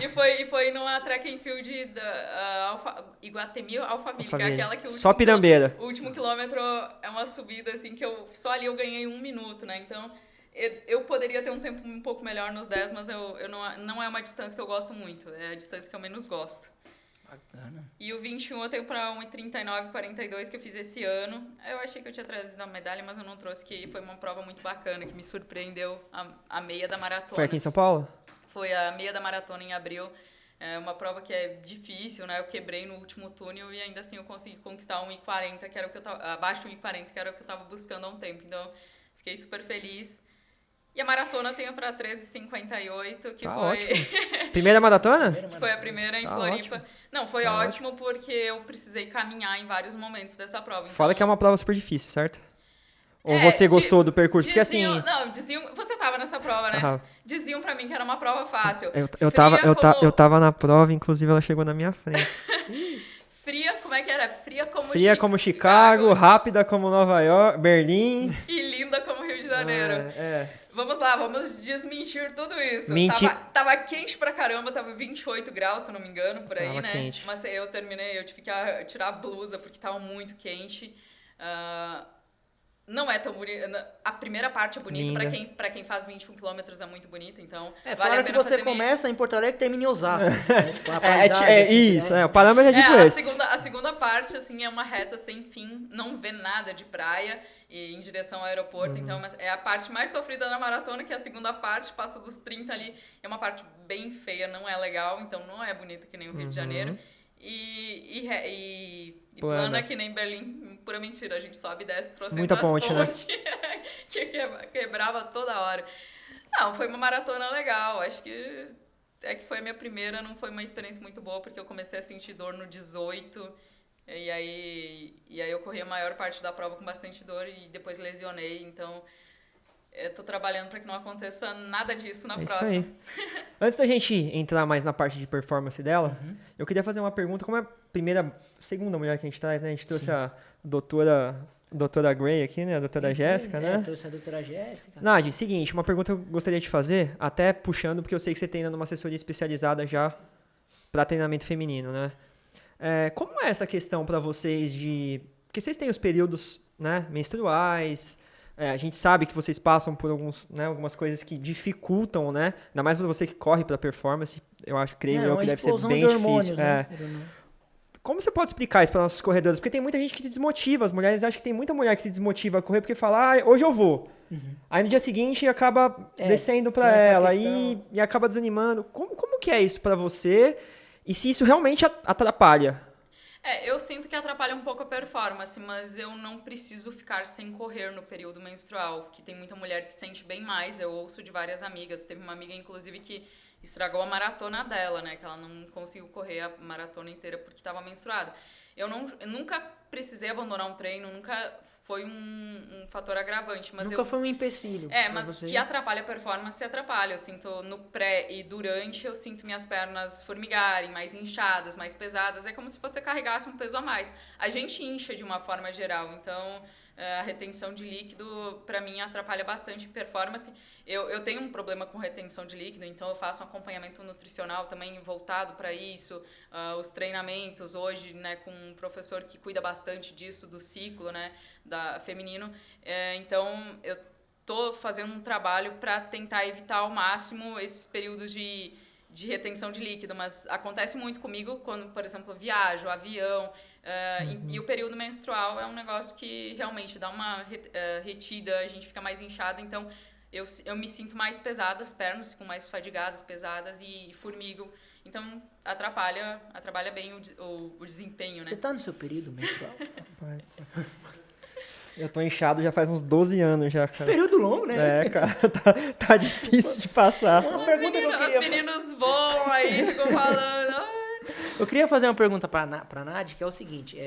E foi numa track and field da Iguatemi Alphaville, que é aquela que só pirambeira. O último quilômetro é uma subida assim que só ali eu ganhei 1 minuto, né? Então eu poderia ter um tempo um pouco melhor nos 10, mas não é uma distância que eu gosto muito. É a distância que eu menos gosto. Bacana. E o 21 eu tenho pra 1,39,42 que eu fiz esse ano. Eu achei que eu tinha trazido a medalha, mas eu não trouxe, que foi uma prova muito bacana, que me surpreendeu, a meia da maratona. Foi aqui em São Paulo? Foi a meia da maratona em abril. É uma prova que é difícil, né? Eu quebrei no último túnel e ainda assim eu consegui conquistar 1,40, que era o que eu tava, abaixo de 1,40, que era o que eu tava buscando há um tempo. Então, fiquei super feliz. E a maratona tenho pra 13,58, que tá foi... Ótimo. Primeira maratona? Foi a primeira em tá Floripa. Ótimo. Não, foi ótimo porque eu precisei caminhar em vários momentos dessa prova. Então... Fala que é uma prova super difícil, certo? Ou você gostou do percurso? Porque assim... Não, diziam... Você tava nessa prova, né? Diziam pra mim que era uma prova fácil. Eu tava na prova, inclusive ela chegou na minha frente. Fria, como é que era? Fria como Chicago, rápida como Nova York, Berlim. E linda como Rio de Janeiro. Vamos lá, vamos desmentir tudo isso. Tava quente pra caramba, tava 28 graus, se eu não me engano, por aí, tava né? Quente. Mas eu terminei, eu tive que tirar a blusa porque tava muito quente. Não é tão bonita. A primeira parte é bonita, pra quem faz 21 km é muito bonita, então vale a pena que você começa em Porto Alegre e termina em Osasco. Tipo, isso, o parâmetro é tipo esse. A segunda parte, assim, é uma reta sem fim, não vê nada de praia e em direção ao aeroporto, então é a parte mais sofrida da maratona, que é a segunda parte, passa dos 30 ali, é uma parte bem feia, não é legal, então não é bonita que nem o Rio de Janeiro. E plana que nem Berlim, pura mentira. A gente sobe e desce, trouxe muita ponte, né? Que quebrava toda hora. Não, foi uma maratona legal. Acho que foi a minha primeira, não foi uma experiência muito boa, porque eu comecei a sentir dor no 18. E aí eu corri a maior parte da prova com bastante dor e depois lesionei, então... Eu tô trabalhando para que não aconteça nada disso na próxima. Isso aí. Antes da gente entrar mais na parte de performance dela, eu queria fazer uma pergunta. Como é a segunda mulher que a gente traz, né? A gente trouxe a doutora Gray aqui, né? A doutora Jéssica, né? Trouxe a doutora Jéssica. Nádia, seguinte, uma pergunta que eu gostaria de fazer, até puxando, porque eu sei que você tem numa assessoria especializada já para treinamento feminino, né? Como é essa questão para vocês de... Porque vocês têm os períodos, né, menstruais... a gente sabe que vocês passam por algumas coisas que dificultam, né? Ainda mais para você que corre para performance, creio eu que deve ser bem difícil. Né? Como você pode explicar isso para nossos corredores? Porque tem muita gente que se desmotiva, as mulheres acham que tem muita mulher que se desmotiva a correr porque fala, hoje eu vou. Aí no dia seguinte acaba descendo para ela e acaba desanimando. Como que é isso para você? E se isso realmente atrapalha? Eu sinto que atrapalha um pouco a performance, mas eu não preciso ficar sem correr no período menstrual, que tem muita mulher que sente bem mais, eu ouço de várias amigas. Teve uma amiga, inclusive, que estragou a maratona dela, né, que ela não conseguiu correr a maratona inteira porque estava menstruada. Eu nunca precisei abandonar um treino, nunca foi um fator agravante. Mas nunca foi um empecilho. Mas você. Que atrapalha a performance, atrapalha. Eu sinto no pré e durante, eu sinto minhas pernas formigarem, mais inchadas, mais pesadas. É como se você carregasse um peso a mais. A gente incha de uma forma geral, então a retenção de líquido, pra mim, atrapalha bastante a performance. Eu tenho um problema com retenção de líquido, então eu faço um acompanhamento nutricional também voltado para isso. Os treinamentos hoje, né, com um professor que cuida bastante disso, do ciclo, né, feminino. Então, eu tô fazendo um trabalho para tentar evitar ao máximo esses períodos de retenção de líquido, mas acontece muito comigo quando, por exemplo, eu viajo, avião, e o período menstrual é um negócio que realmente dá uma retida, a gente fica mais inchada, então eu me sinto mais pesada, as pernas ficam mais fadigadas, pesadas e formigo, então atrapalha bem o desempenho, né? Você tá no seu período menstrual? Rapaz... Eu tô inchado já faz uns 12 anos já, cara. Período longo, né? Cara, tá difícil de passar. Uma pergunta que eu queria... Os meninos voam aí, ficam falando... Eu queria fazer uma pergunta pra Nádia, que é o seguinte.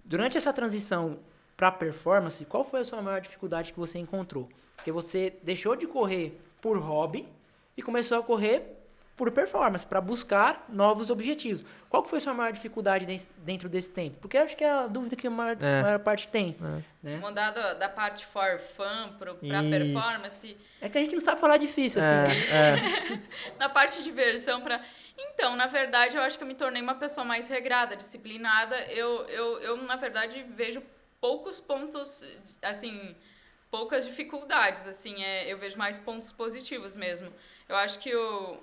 Durante essa transição pra performance, qual foi a sua maior dificuldade que você encontrou? Porque você deixou de correr por hobby e começou a correr por performance, para buscar novos objetivos. Qual que foi a sua maior dificuldade dentro desse tempo? Porque eu acho que é a dúvida que a maior parte tem. Né? Mudar da parte for fun pra performance. É que a gente não sabe falar difícil, assim. Na parte de diversão Então, na verdade, eu acho que eu me tornei uma pessoa mais regrada, disciplinada. Eu na verdade, vejo poucos pontos, assim... poucas dificuldades, assim, eu vejo mais pontos positivos mesmo. Eu acho que o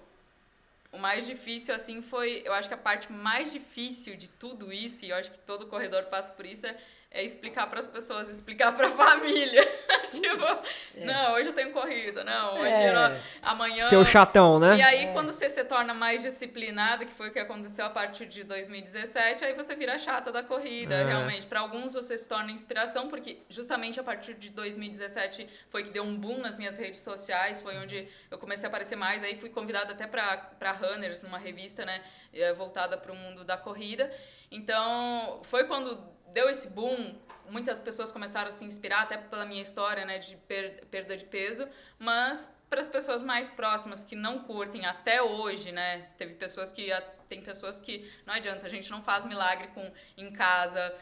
mais difícil, assim, eu acho que a parte mais difícil de tudo isso, e eu acho que todo corredor passa por isso, é explicar para as pessoas, explicar para a família. Tipo, não, hoje eu tenho corrida, não, hoje amanhã... Seu chatão, né? E aí, quando você se torna mais disciplinada, que foi o que aconteceu a partir de 2017, aí você vira chata da corrida, realmente. Para alguns você se torna inspiração, porque justamente a partir de 2017 foi que deu um boom nas minhas redes sociais, foi onde eu comecei a aparecer mais, aí fui convidada até para Runners, numa revista, né, voltada para o mundo da corrida. Então, foi quando deu esse boom, muitas pessoas começaram a se inspirar, até pela minha história, né, de perda de peso, mas para as pessoas mais próximas que não curtem até hoje, né, tem pessoas que não adianta, a gente não faz milagre em casa,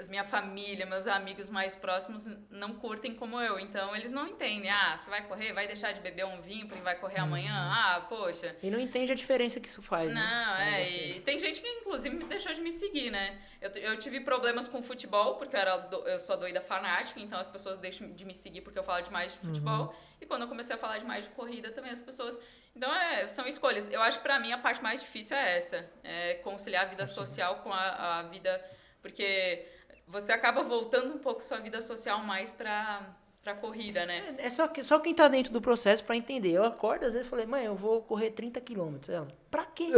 minha família, meus amigos mais próximos não curtem como eu, então eles não entendem, você vai correr, vai deixar de beber um vinho porque vai correr amanhã, poxa. E não entende a diferença que isso faz, não, né? E tem gente que inclusive me deixou de me seguir, né, eu tive problemas com futebol, porque eu sou doida fanática, então as pessoas deixam de me seguir porque eu falo demais de futebol, e quando eu comecei a falar demais de corrida também as pessoas... Então, são escolhas. Eu acho que pra mim a parte mais difícil é essa, conciliar a vida social com a vida, porque... Você acaba voltando um pouco sua vida social mais pra corrida, né? Só quem tá dentro do processo pra entender. Eu acordo, às vezes, falei, mãe, eu vou correr 30 quilômetros. Ela, pra quê?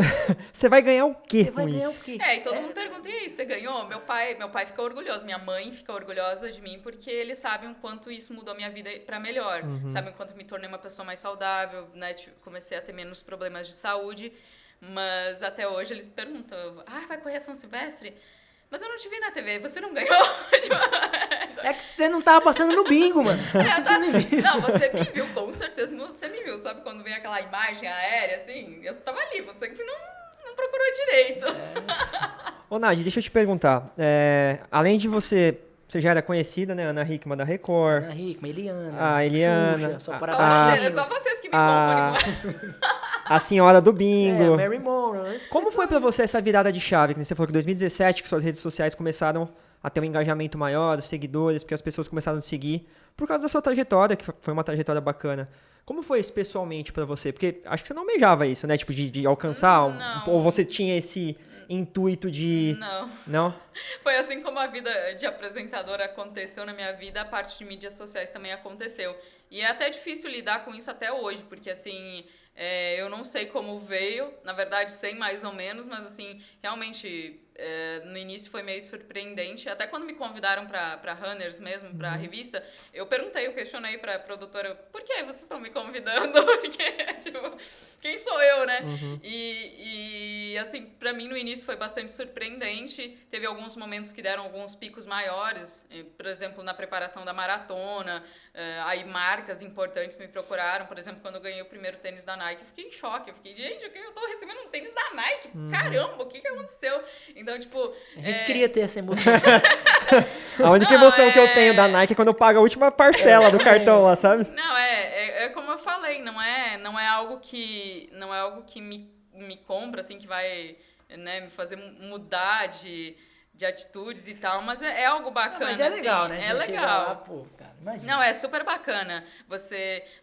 Você vai ganhar o quê Você com vai ganhar isso? o quê? E todo mundo pergunta, e aí, você ganhou? Meu pai fica orgulhoso, minha mãe fica orgulhosa de mim, porque eles sabem o quanto isso mudou minha vida pra melhor. Sabem o quanto eu me tornei uma pessoa mais saudável, né? Comecei a ter menos problemas de saúde, mas até hoje eles perguntam, vai correr a São Silvestre? Mas eu não te vi na TV, você não ganhou? É que você não tava passando no bingo, mano. Não, você me viu, com certeza você me viu. Sabe quando vem aquela imagem aérea, assim? Eu tava ali, você que não procurou direito. Ô, Nádia, deixa eu te perguntar. Além de você já era conhecida, né? Ana Hickman da Record. Ana Hickman, Eliana. A Eliana. Xuxa, só vocês que me confundem. A senhora do bingo. Mary Monroe. Como foi pra você essa virada de chave? Que você falou que em 2017 que suas redes sociais começaram a ter um engajamento maior, os seguidores, porque as pessoas começaram a seguir, por causa da sua trajetória, que foi uma trajetória bacana. Como foi isso pessoalmente pra você? Porque acho que você não almejava isso, né? Tipo, de alcançar? Ou você tinha esse intuito de... Não? Foi assim como a vida de apresentadora aconteceu na minha vida, a parte de mídias sociais também aconteceu. E é até difícil lidar com isso até hoje, porque assim... eu não sei como veio, na verdade sei mais ou menos, mas assim, realmente no início foi meio surpreendente. Até quando me convidaram pra Runners mesmo, pra revista, eu questionei pra produtora, por que vocês estão me convidando? Porque, tipo, quem sou eu, né? E assim, pra mim no início foi bastante surpreendente. Teve alguns momentos que deram alguns picos maiores, por exemplo, na preparação da maratona, aí marcas importantes me procuraram, por exemplo, quando eu ganhei o primeiro tênis da Nike, eu fiquei em choque, eu fiquei, gente, eu tô recebendo um tênis da Nike, caramba, o que aconteceu? Então, tipo... A gente queria ter essa emoção. A única emoção que eu tenho da Nike é quando eu pago a última parcela do cartão lá, sabe? Não, é como eu falei, não é algo que me compra, assim, que vai, né, me fazer mudar de atitudes e tal, mas é algo bacana. Mas é legal, assim, né? É legal. Lá, pô, cara, imagina. Não, é super bacana.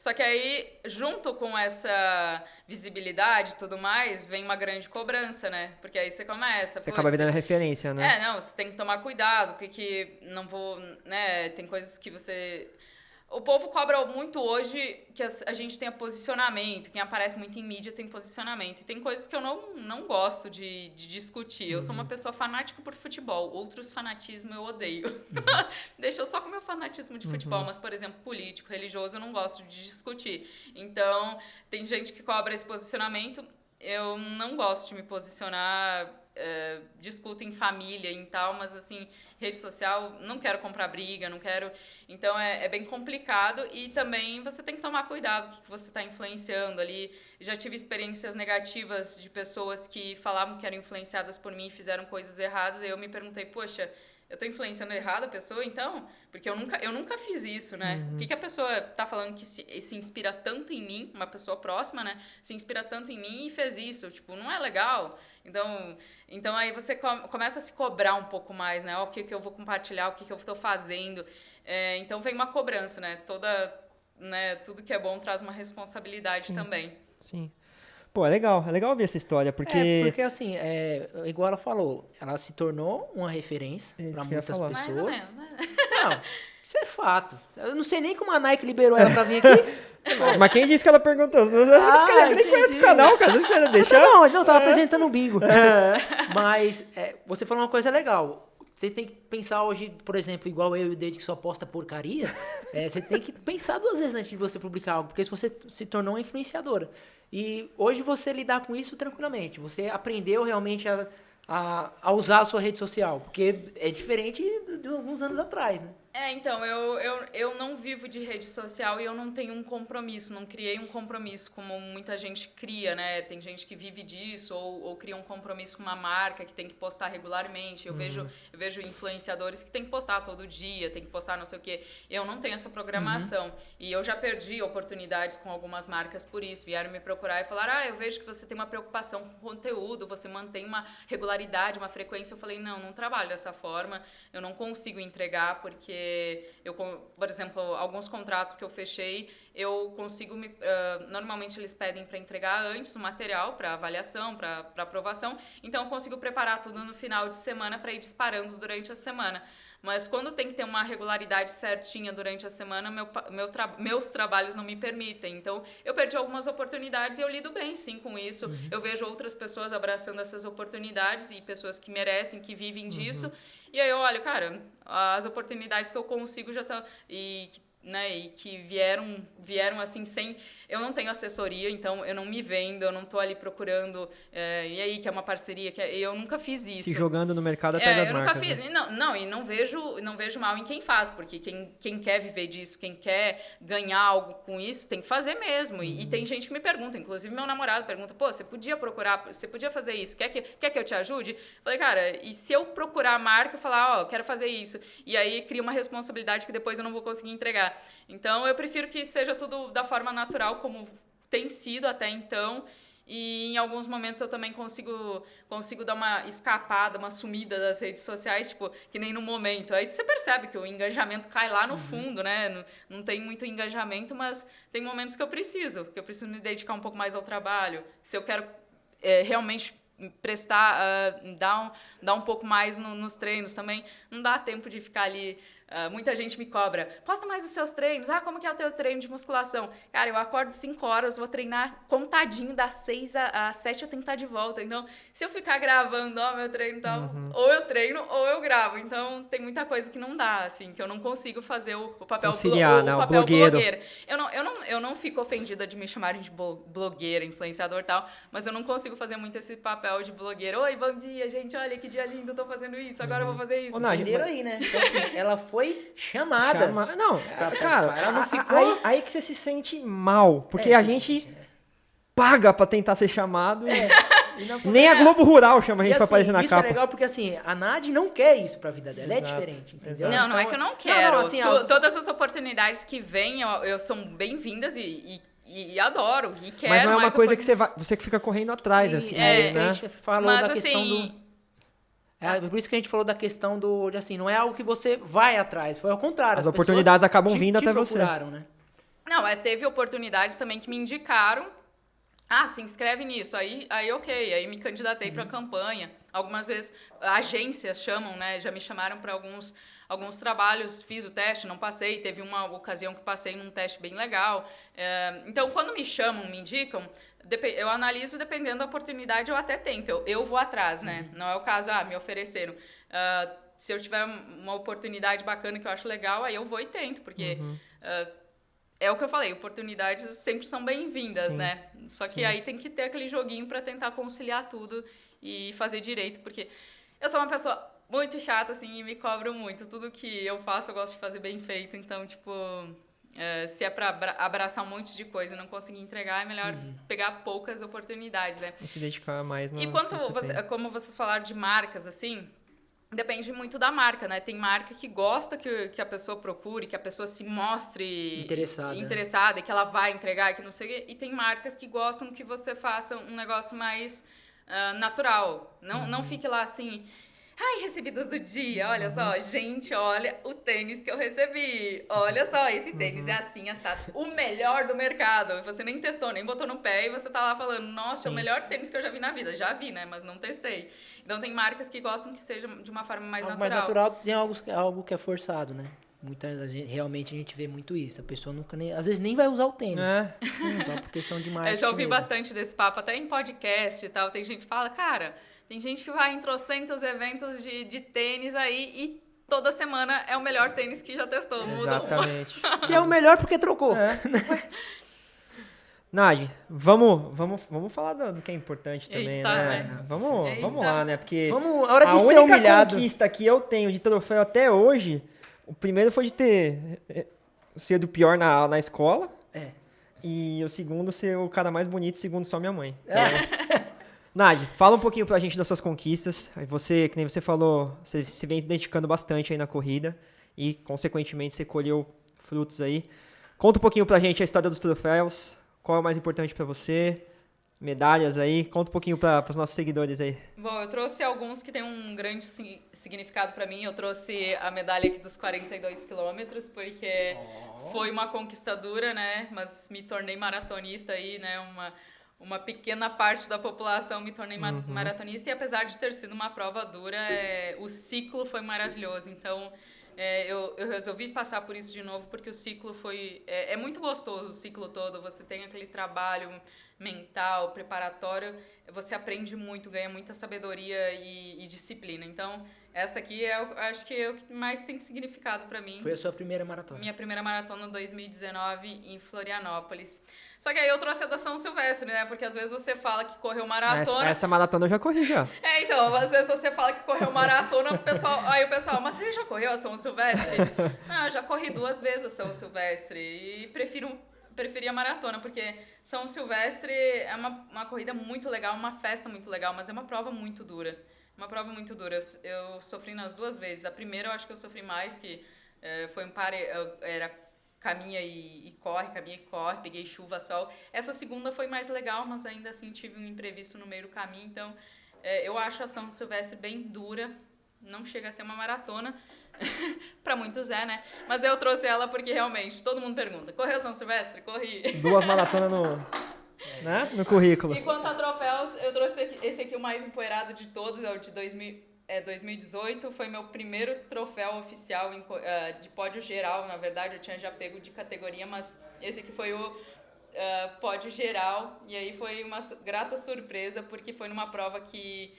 Só que aí, junto com essa visibilidade e tudo mais, vem uma grande cobrança, né? Porque aí você começa... Você acaba virando referência, né? Não, você tem que tomar cuidado, porque não vou... né? Tem coisas que você... O povo cobra muito hoje que a gente tenha posicionamento, quem aparece muito em mídia tem posicionamento. E tem coisas que eu não gosto de discutir. Eu sou uma pessoa fanática por futebol, outros fanatismos eu odeio. Deixa eu só com o meu fanatismo de futebol, mas, por exemplo, político, religioso, eu não gosto de discutir. Então, tem gente que cobra esse posicionamento, eu não gosto de me posicionar... discuto em família e tal, mas assim, rede social, não quero comprar briga, não quero... Então é bem complicado e também você tem que tomar cuidado com o que você está influenciando ali. Já tive experiências negativas de pessoas que falavam que eram influenciadas por mim e fizeram coisas erradas, e eu me perguntei, poxa, eu tô influenciando errado a pessoa, então? Porque eu nunca fiz isso, né? O que a pessoa tá falando que se inspira tanto em mim, uma pessoa próxima, né? Se inspira tanto em mim e fez isso. Tipo, não é legal. Então aí você começa a se cobrar um pouco mais, né? O que eu vou compartilhar, o que eu tô fazendo. Então vem uma cobrança, né? Tudo que é bom traz uma responsabilidade também. Sim. Pô, é legal ver essa história, porque... Porque assim, igual ela falou, ela se tornou uma referência para muitas pessoas. Mais ou menos, né? Não, isso é fato. Eu não sei nem como a Nike liberou ela pra vir aqui. Mas quem disse que ela perguntou? Cara, nem conhece o canal, cara. Deixa ela deixar. Não, tava apresentando um bingo. Mas você falou uma coisa legal. Você tem que pensar hoje, por exemplo, igual eu e o Dede que só posta porcaria, você tem que pensar 2 vezes antes de você publicar algo, porque se você se tornou uma influenciadora. E hoje você lidar com isso tranquilamente. Você aprendeu realmente a usar a sua rede social, porque é diferente de alguns anos atrás, né? Então, eu não vivo de rede social e eu não tenho um compromisso, não criei um compromisso como muita gente cria, né? Tem gente que vive disso ou cria um compromisso com uma marca que tem que postar regularmente. Eu vejo influenciadores que tem que postar todo dia, tem que postar não sei o quê. Eu não tenho essa programação. E eu já perdi oportunidades com algumas marcas por isso. Vieram me procurar e falaram, eu vejo que você tem uma preocupação com conteúdo, você mantém uma regularidade, uma frequência. Eu falei, não trabalho dessa forma, eu não consigo entregar porque por exemplo, alguns contratos que eu fechei, eu consigo normalmente eles pedem para entregar antes o material para avaliação, para aprovação, então eu consigo preparar tudo no final de semana para ir disparando durante a semana. Mas quando tem que ter uma regularidade certinha durante a semana, meus trabalhos não me permitem. Então, eu perdi algumas oportunidades e eu lido bem, sim, com isso. Eu vejo outras pessoas abraçando essas oportunidades e pessoas que merecem, que vivem disso. E aí eu olho, cara, as oportunidades que eu consigo já estão... E que vieram assim sem... Eu não tenho assessoria, então eu não me vendo, eu não tô ali procurando, e aí, que é uma parceria, eu nunca fiz isso. Se jogando no mercado até das marcas. Eu nunca fiz. Né? E não vejo mal em quem faz, porque quem quer viver disso, quem quer ganhar algo com isso, tem que fazer mesmo. E tem gente que me pergunta, inclusive meu namorado pergunta, você podia fazer isso, quer que eu te ajude? Falei, cara, e se eu procurar a marca e falar, eu quero fazer isso, e aí cria uma responsabilidade que depois eu não vou conseguir entregar. Então, eu prefiro que seja tudo da forma natural, como tem sido até então. E em alguns momentos eu também consigo dar uma escapada, uma sumida das redes sociais, tipo, que nem no momento. Aí você percebe que o engajamento cai lá no fundo, né? Não tem muito engajamento, mas tem momentos que eu preciso me dedicar um pouco mais ao trabalho. Se eu quero realmente prestar, dar um pouco mais nos treinos também, não dá tempo de ficar ali... muita gente me cobra, posta mais os seus treinos, como que é o teu treino de musculação? Cara, eu acordo 5 horas, vou treinar contadinho, das 6 às 7 eu tenho que estar de volta. Então, se eu ficar gravando, meu treino e tal, ou eu treino ou eu gravo. Então, tem muita coisa que não dá, assim, que eu não consigo fazer o papel, o papel blogueira. Eu não fico ofendida de me chamarem de blogueira, influenciador e tal, mas eu não consigo fazer muito esse papel de blogueira. Oi, bom dia, gente, olha que dia lindo, eu tô fazendo isso, agora eu vou fazer isso. Entenderam aí, né? Então, assim, ela foi chamada. Não, cara, ela não ficou... aí que você se sente mal, porque a gente paga pra tentar ser chamado nem a Globo Rural chama a gente pra aparecer na capa. Isso é legal porque, assim, a Nádia não quer isso pra vida dela, é diferente, entendeu? Não, não é que eu não quero. Assim, todas as oportunidades que vêm, eu são bem-vindas e adoro, e quero. Mas não é uma coisa que você que fica correndo atrás, assim. Né? A gente falou da questão do... por isso que a gente falou da questão de assim, não é algo que você vai atrás, foi ao contrário. As oportunidades acabam vindo até você. Né? Não, teve oportunidades também que me indicaram, se inscreve nisso, aí ok, aí me candidatei para a campanha. Algumas vezes agências chamam, né, já me chamaram para alguns trabalhos, fiz o teste, não passei, teve uma ocasião que passei num teste bem legal. Então, quando me chamam, me indicam, eu analiso, dependendo da oportunidade, eu até tento, eu vou atrás, né? Não é o caso, me ofereceram. Se eu tiver uma oportunidade bacana que eu acho legal, aí eu vou e tento, porque é o que eu falei, oportunidades sempre são bem-vindas, né? Só que aí tem que ter aquele joguinho para tentar conciliar tudo e fazer direito, porque eu sou uma pessoa muito chata, assim, e me cobro muito. Tudo que eu faço, eu gosto de fazer bem feito, então, tipo... se é pra abraçar um monte de coisa e não conseguir entregar, é melhor pegar poucas oportunidades, né? E se dedicar mais no... E como vocês falaram de marcas, assim, depende muito da marca, né? Tem marca que gosta que a pessoa procure, que a pessoa se mostre interessada, que ela vai entregar, que não sei o quê. E tem marcas que gostam que você faça um negócio mais natural. Não fique lá assim... Ai, recebidos do dia, olha só, gente, olha o tênis que eu recebi. Olha só, esse tênis é assim, assado. O melhor do mercado. Você nem testou, nem botou no pé e você tá lá falando, nossa, é o melhor tênis que eu já vi na vida. Já vi, né? Mas não testei. Então tem marcas que gostam que seja de uma forma mais algo natural. mais natural tem algo que é forçado, né? Realmente a gente vê muito isso. A pessoa nunca nem, às vezes nem vai usar o tênis. Só por questão de marketing. Eu já ouvi mesmo. bastante desse papo, até em podcast e tal. Tem gente que fala, cara, tem gente que vai em trocentos eventos de tênis aí e toda semana é o melhor tênis que já testou. Exatamente. Se é o melhor, porque trocou. Nadi, vamos falar do que é importante também, Eita, né? Vamos lá, né? Porque a hora de a ser única humilhado. conquista que eu tenho de troféu até hoje, o primeiro foi de ter ser do pior na escola. E o segundo ser o cara mais bonito, segundo só minha mãe. Então, Nadi, fala um pouquinho pra gente das suas conquistas. Você, que nem você falou, você se vem dedicando bastante aí na corrida e, consequentemente, você colheu frutos aí. Conta um pouquinho pra gente a história dos troféus. Qual é o mais importante pra você? Medalhas aí. Conta um pouquinho para os nossos seguidores aí. Bom, eu trouxe alguns que têm um grande significado pra mim. Eu trouxe a medalha aqui dos 42 quilômetros, porque foi uma conquista dura, né? Mas me tornei maratonista aí, né? Uma pequena parte da população me tornei maratonista. E apesar de ter sido uma prova dura, o ciclo foi maravilhoso. Então, eu resolvi passar por isso de novo, porque o ciclo foi... É muito gostoso o ciclo todo. Você tem aquele trabalho mental, preparatório. Você aprende muito, ganha muita sabedoria e disciplina. Então, essa aqui acho que é o que mais tem significado pra mim. Foi a sua primeira maratona? Minha primeira maratona em 2019, em Florianópolis. Só que aí eu trouxe a da São Silvestre, né? Porque às vezes você fala que correu maratona... Essa maratona eu já corri já. Então, às vezes você fala que correu maratona, aí o pessoal, mas você já correu a São Silvestre? Não, eu já corri 2 vezes a São Silvestre e preferi a maratona, porque São Silvestre é uma corrida muito legal, uma festa muito legal, mas é uma prova muito dura. Uma prova muito dura. Eu sofri nas 2 vezes. A primeira eu acho que eu sofri mais, que foi um par... Era caminha e corre, peguei chuva, sol. Essa segunda foi mais legal, mas ainda assim tive um imprevisto no meio do caminho, então eu acho a São Silvestre bem dura, não chega a ser uma maratona, pra muitos né? Mas eu trouxe ela porque realmente todo mundo pergunta, correu São Silvestre? Corri. 2 maratonas no currículo. E quanto a troféus, eu trouxe esse aqui o mais empoeirado de todos, é o de 2018, foi meu primeiro troféu oficial de pódio geral. Na verdade, eu tinha já pego de categoria, mas esse aqui foi o pódio geral. E aí foi uma grata surpresa, porque foi numa prova de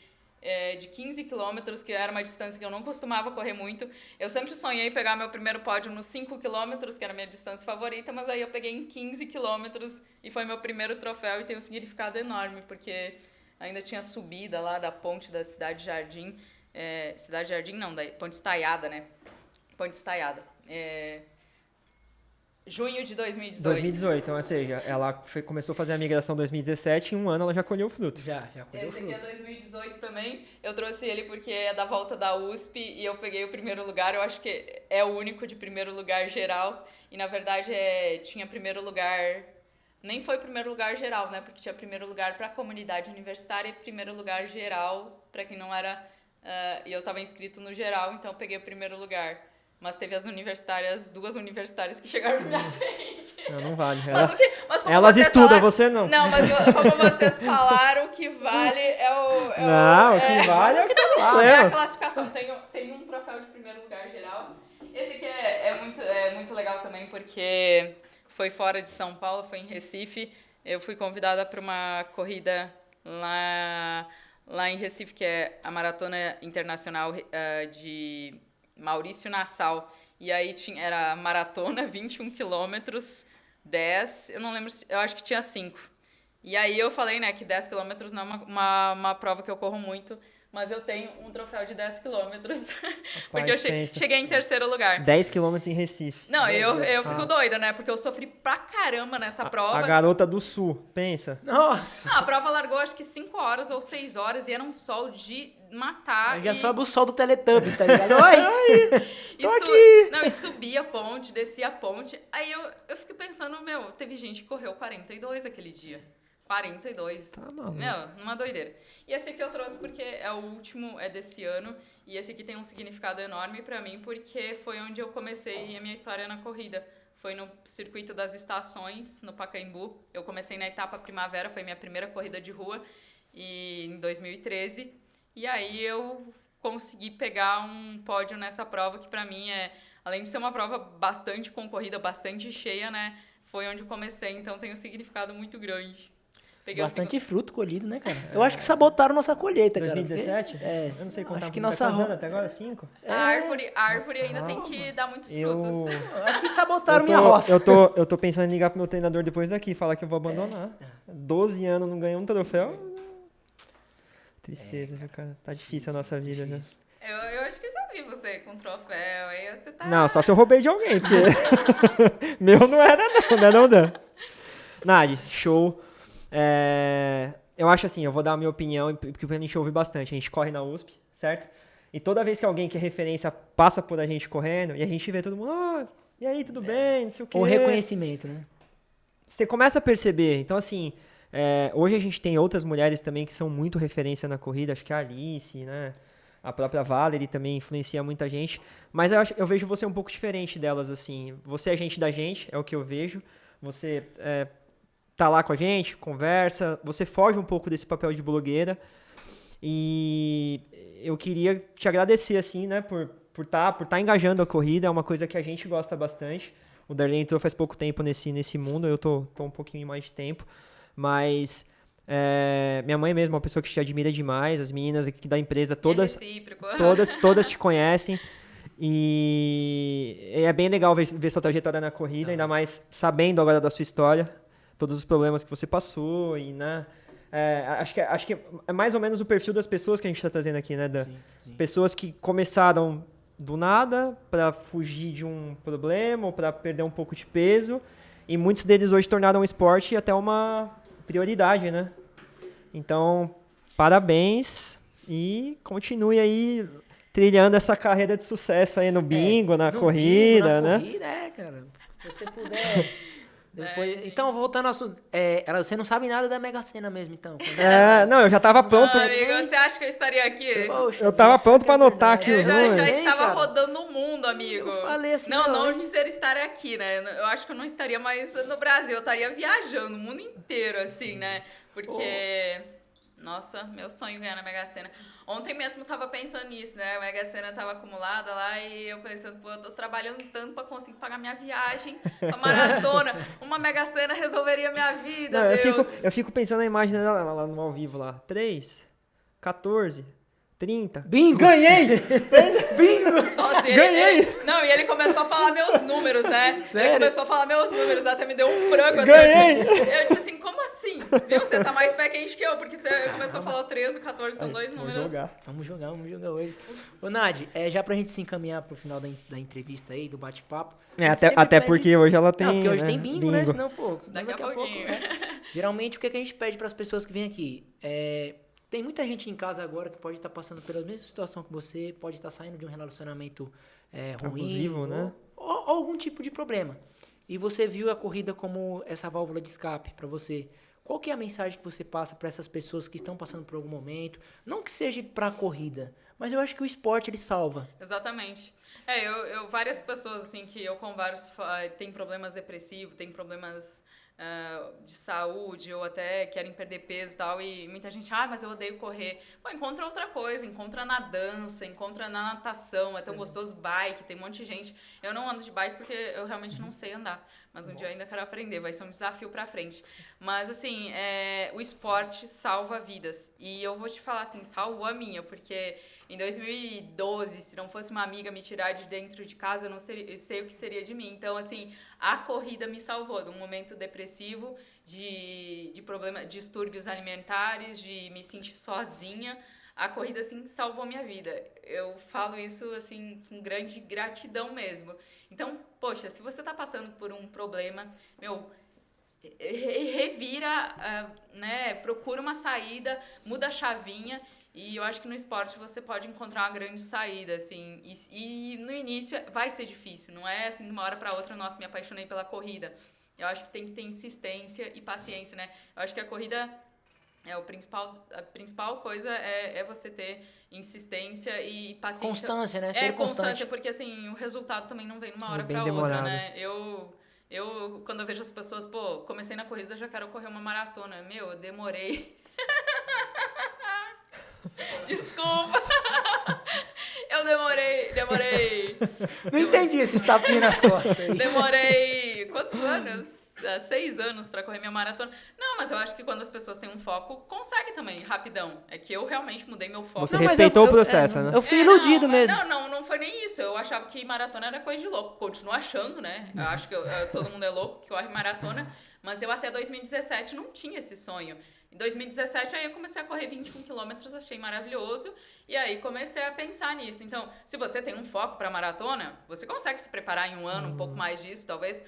15 quilômetros, que era uma distância que eu não costumava correr muito. Eu sempre sonhei pegar meu primeiro pódio nos 5 quilômetros, que era a minha distância favorita, mas aí eu peguei em 15 quilômetros e foi meu primeiro troféu e tem um significado enorme, porque ainda tinha subida lá da ponte da Cidade Jardim. Cidade Jardim não, da Ponte Estaiada, né? Ponte Estaiada. Junho de 2018. 2018, então, ou seja, ela começou a fazer a migração em 2017 e em um ano ela já colheu o fruto. Já colheu o fruto. Esse aqui é 2018 também. Eu trouxe ele porque é da volta da USP e eu peguei o primeiro lugar. Eu acho que é o único de primeiro lugar geral. E, na verdade, tinha primeiro lugar... Nem foi primeiro lugar geral, né? Porque tinha primeiro lugar para a comunidade universitária e primeiro lugar geral para quem não era... e eu estava inscrito no geral, então eu peguei o primeiro lugar. Mas teve as 2 universitárias que chegaram na minha frente. Não vale. Mas como elas estudam, falaram, você não. Não, mas como vocês falaram, o que vale o que vale é o que tá no é a problema. classificação. Tem um troféu de primeiro lugar geral. Esse aqui é muito legal também, porque foi fora de São Paulo, foi em Recife. Eu fui convidada para uma corrida lá em Recife, que é a Maratona Internacional de Maurício Nassau. E aí era maratona, 21 quilômetros, 10, eu não lembro, eu acho que tinha 5. E aí eu falei, né, que 10 quilômetros não é uma prova que eu corro muito, mas eu tenho um troféu de 10 quilômetros, porque eu cheguei em terceiro lugar. 10 quilômetros em Recife. Não, eu fico doida, né, porque eu sofri pra caramba nessa prova. A garota do sul, pensa. Nossa! A prova largou acho que 5 horas ou 6 horas e era um sol de matar. Aí já sobe o sol do Teletubbies, tá ligado? Oi! E subia a ponte, descia a ponte. Aí eu fiquei pensando, teve gente que correu 42 aquele dia. 42. Tá maluco. Meu, numa doideira. E esse aqui eu trouxe porque é o último, é desse ano. E esse aqui tem um significado enorme pra mim, porque foi onde eu comecei a minha história na corrida. Foi no circuito das estações, no Pacaembu. Eu comecei na etapa primavera, foi minha primeira corrida de rua, em 2013. E aí eu consegui pegar um pódio nessa prova, que pra mim além de ser uma prova bastante concorrida, bastante cheia, né? Foi onde eu comecei, então tem um significado muito grande. Peguei bastante fruto colhido, né, cara? Eu acho que sabotaram nossa colheita, 2017? Cara. Porque, eu não sei contar. Acho que quantos anos até agora? 5? A árvore ainda tem que dar muitos frutos. Eu acho que sabotaram minha roça. Eu tô pensando em ligar pro meu treinador depois daqui, falar que eu vou abandonar. 12 anos, não ganhei um troféu. Tristeza, viu, cara? Tá difícil a nossa vida, né? Eu acho que eu já vi você com troféu, aí você tá... Não, só se eu roubei de alguém, porque meu não era não, Dan. Nadi, show. Eu acho assim, eu vou dar a minha opinião, porque a gente ouve bastante. A gente corre na USP, certo? E toda vez que alguém que é referência passa por a gente correndo, e a gente vê todo mundo, e aí, tudo bem, não sei o quê. O reconhecimento, né? Você começa a perceber. Então, assim, hoje a gente tem outras mulheres também que são muito referência na corrida. Acho que a Alice, né? A própria Valerie também influencia muita gente. Mas eu vejo você um pouco diferente delas, assim. Você é gente da gente, é o que eu vejo. Você tá lá com a gente, conversa. Você foge um pouco desse papel de blogueira. E eu queria te agradecer, assim, né? Por tá engajando a corrida. É uma coisa que a gente gosta bastante. O Darley entrou faz pouco tempo nesse mundo. Eu tô um pouquinho mais de tempo. Mas... minha mãe mesmo é uma pessoa que te admira demais, as meninas aqui da empresa, todas te conhecem, e é bem legal ver sua trajetória na corrida, ainda mais sabendo agora da sua história, todos os problemas que você passou, e né, acho que é mais ou menos o perfil das pessoas que a gente está trazendo aqui, né, Dan? Sim. Pessoas que começaram do nada para fugir de um problema ou para perder um pouco de peso, e muitos deles hoje tornaram o esporte até uma prioridade, né? Então, parabéns e continue aí trilhando essa carreira de sucesso aí no bingo, na corrida, né? Corrida, cara. Se você puder... Depois... Então, voltando ao assunto... você não sabe nada da Mega Sena mesmo, então. Não, eu já tava pronto. Amigo, você acha que eu estaria aqui? Poxa, eu tava pronto pra anotar aqui os números. Eu já estava rodando o mundo, amigo. Eu falei assim... Não dizer estar aqui, né? Eu acho que eu não estaria mais no Brasil. Eu estaria viajando o mundo inteiro, assim, né? Porque... Nossa, meu sonho ganhar na Mega Sena. Ontem mesmo eu tava pensando nisso, né? A Mega Sena tava acumulada lá e eu pensando, pô, eu tô trabalhando tanto pra conseguir pagar minha viagem, a maratona. Uma Mega Sena resolveria minha vida, não, Deus. Eu fico pensando na imagem dela lá no ao vivo lá. 3, 14, 30. Bingo! Ganhei! Bingo! Nossa, ganhei! E ele começou a falar meus números, né? Sério? Ele começou a falar meus números, até me deu um branco. Ganhei! Assim. Eu disse assim, como assim? Viu? Você tá mais pé quente que eu, porque você começou a falar o 13, o 14, são dois números. Vamos jogar hoje. Ô, Nadi, já pra gente se encaminhar pro final da entrevista aí, do bate-papo. Até porque hoje ela tem... Não, porque hoje tem bingo, né? Senão, pô, daqui a pouquinho. Geralmente, o que a gente pede pras pessoas que vêm aqui? Tem muita gente em casa agora que pode estar passando pela mesma situação que você, pode estar saindo de um relacionamento ruim. Abusivo, né? Ou algum tipo de problema. E você viu a corrida como essa válvula de escape para você. Qual que é a mensagem que você passa para essas pessoas que estão passando por algum momento? Não que seja para a corrida, mas eu acho que o esporte ele salva. Exatamente. Várias pessoas assim que eu converso têm problemas depressivos, têm problemas de saúde ou até querem perder peso e tal, e muita gente, mas eu odeio correr. Pô, encontra outra coisa, encontra na dança, encontra na natação, é tão gostoso, bike, tem um monte de gente. Eu não ando de bike porque eu realmente não sei andar, mas um dia eu ainda quero aprender, vai ser um desafio pra frente. Mas assim, o esporte salva vidas, e eu vou te falar assim, salvou a minha, porque em 2012, se não fosse uma amiga me tirar de dentro de casa, eu não sei o que seria de mim. Então, assim, a corrida me salvou de um momento depressivo, de problema, de distúrbios alimentares, de me sentir sozinha. A corrida, assim, salvou minha vida. Eu falo isso, assim, com grande gratidão mesmo. Então, poxa, se você tá passando por um problema, revira, né, procura uma saída, muda a chavinha. E eu acho que no esporte você pode encontrar uma grande saída, assim, e no início vai ser difícil, não é assim de uma hora para outra, nossa, me apaixonei pela corrida. eu acho que tem que ter insistência e paciência, né? Eu acho que a corrida... a principal coisa é você ter insistência e paciência. Constância, né? Ser constância, constante. porque assim, o resultado também não vem numa hora bem pra demorado. outra, né? Eu, quando eu vejo as pessoas, comecei na corrida, já quero correr uma maratona. Eu demorei. Desculpa. Eu demorei. Não entendi esses tapinhos nas costas aí. Demorei quantos anos? 6 anos pra correr minha maratona. Não, mas eu acho que quando as pessoas têm um foco, consegue também, rapidão. É que eu realmente mudei meu foco. Você Não, mas respeitou o processo, né? Eu fui iludido mesmo. Não foi nem isso. Eu achava que maratona era coisa de louco. Continuo achando, né? Eu acho que todo mundo é louco que corre maratona. Mas eu até 2017 não tinha esse sonho. Em 2017, aí eu comecei a correr 21 quilômetros, achei maravilhoso. E aí comecei a pensar nisso. Então, se você tem um foco pra maratona, você consegue se preparar em um ano, um pouco mais disso, talvez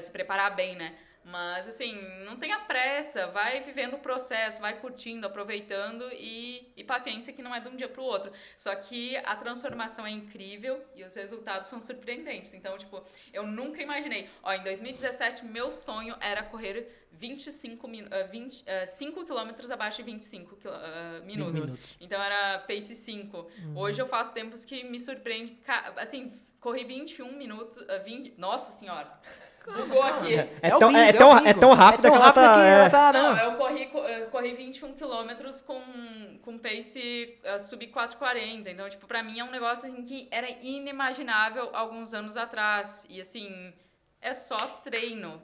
se preparar bem, né? Mas, assim, não tenha pressa, vai vivendo o processo, vai curtindo, aproveitando e paciência que não é de um dia pro outro. Só que a transformação é incrível e os resultados são surpreendentes. Então, tipo, eu nunca imaginei. Em 2017, meu sonho era correr 5 quilômetros abaixo de 25 minutos. Então, era pace 5. Hoje eu faço tempos que me surpreende. Assim, corri 21 minutos... Nossa Senhora! Bugou aqui. É tão rápido que ela tá... Não, eu corri 21 quilômetros com pace sub 4,40. Então, tipo, pra mim é um negócio assim, que era inimaginável alguns anos atrás. E, assim, é só treino.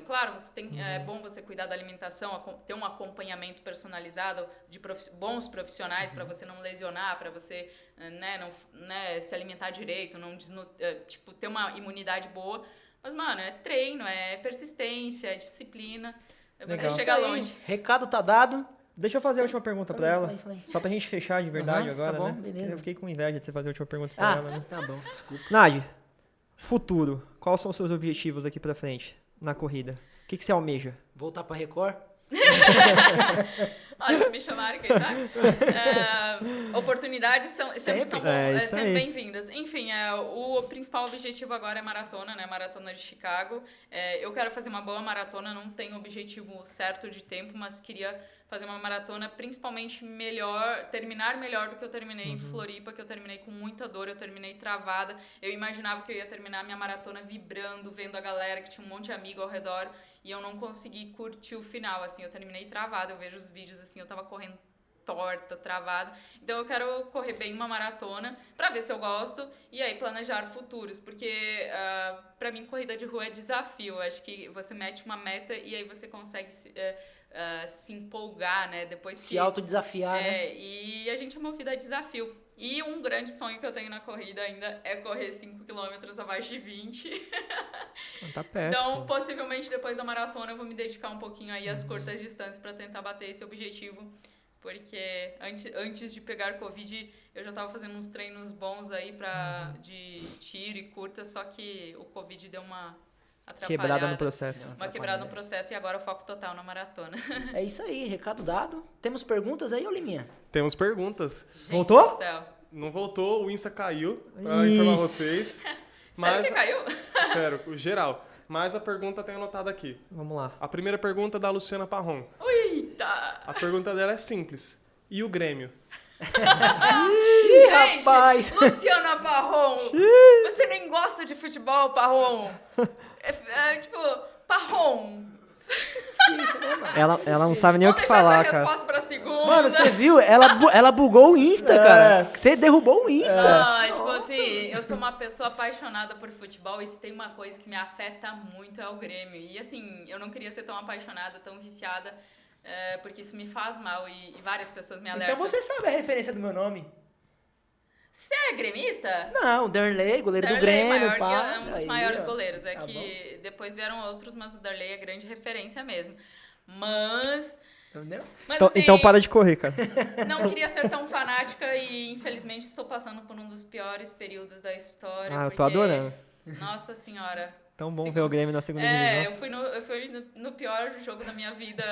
Claro, é bom você cuidar da alimentação, ter um acompanhamento personalizado de bons profissionais pra você não lesionar, pra você se alimentar direito, ter uma imunidade boa. Mas, mano, é treino, é persistência, é disciplina. Você chega longe. Recado tá dado. Deixa eu fazer a última pergunta pra ela. Falei. Só pra gente fechar de verdade agora, tá bom, né? beleza. Eu fiquei com inveja de você fazer a última pergunta pra ela, né? Tá bom, desculpa. Nádia, futuro. Quais são os seus objetivos aqui pra frente, na corrida? O que você almeja? Voltar pra Record? Olha, se me chamarem, quem sabe? Oportunidades sempre são sempre bem-vindas. Enfim, o principal objetivo agora é maratona, né? Maratona de Chicago. Eu quero fazer uma boa maratona, não tenho objetivo certo de tempo, mas queria fazer uma maratona principalmente terminar melhor do que eu terminei em Floripa, que eu terminei com muita dor, eu terminei travada. Eu imaginava que eu ia terminar minha maratona vibrando, vendo a galera, que tinha um monte de amigo ao redor, e eu não consegui curtir o final, assim, eu terminei travada, eu vejo os vídeos, assim, eu tava correndo torta, travada. Então eu quero correr bem uma maratona pra ver se eu gosto e aí planejar futuros, porque pra mim corrida de rua é desafio. Acho que você mete uma meta e aí você consegue se empolgar, né? Depois se autodesafiar, né? E a gente é movido a desafio. E um grande sonho que eu tenho na corrida ainda é correr 5 km abaixo de 20. Tá perto. Então, possivelmente depois da maratona eu vou me dedicar um pouquinho aí às curtas distâncias pra tentar bater esse objetivo. Porque antes de pegar Covid, eu já tava fazendo uns treinos bons aí de tiro e curta, só que o Covid deu uma atrapalhada. Quebrada no processo. Uma quebrada no processo e agora o foco total na maratona. É isso aí, recado dado. Temos perguntas aí, Liminha? Temos perguntas. Gente Voltou? do céu. Não voltou, o Insta caiu, pra informar vocês. Sério que caiu? Sério, o geral. Mas a pergunta tem anotada aqui. Vamos lá. A primeira pergunta é da Luciana Parron. Eita! A pergunta dela é simples. E o Grêmio? Ih, rapaz! Luciana Parron! Você nem gosta de futebol, Parron? Tipo, Parron! Isso, né, mano? Ela não sabe nem o Vamos que deixar falar, essa cara. resposta pra segunda. Mano, você viu? Ela bugou o Insta, cara. Você derrubou o Insta. Não, tipo assim, eu sou uma pessoa apaixonada por futebol e se tem uma coisa que me afeta muito é o Grêmio. E assim, eu não queria ser tão apaixonada, tão viciada, porque isso me faz mal e várias pessoas me alertam. Então você sabe a referência do meu nome? Você é gremista? Não, o Darley, goleiro do Darley, Grêmio, pá. é um dos Aí, maiores ó. goleiros. Tá Que depois vieram outros, mas o Darley é grande referência mesmo. Mas Entendeu? assim, Então para de correr, cara. não queria ser tão fanática e infelizmente estou passando por um dos piores períodos da história. Eu tô porque, adorando. Nossa senhora. Tão bom ver o Grêmio na segunda divisão. Eu fui no pior jogo da minha vida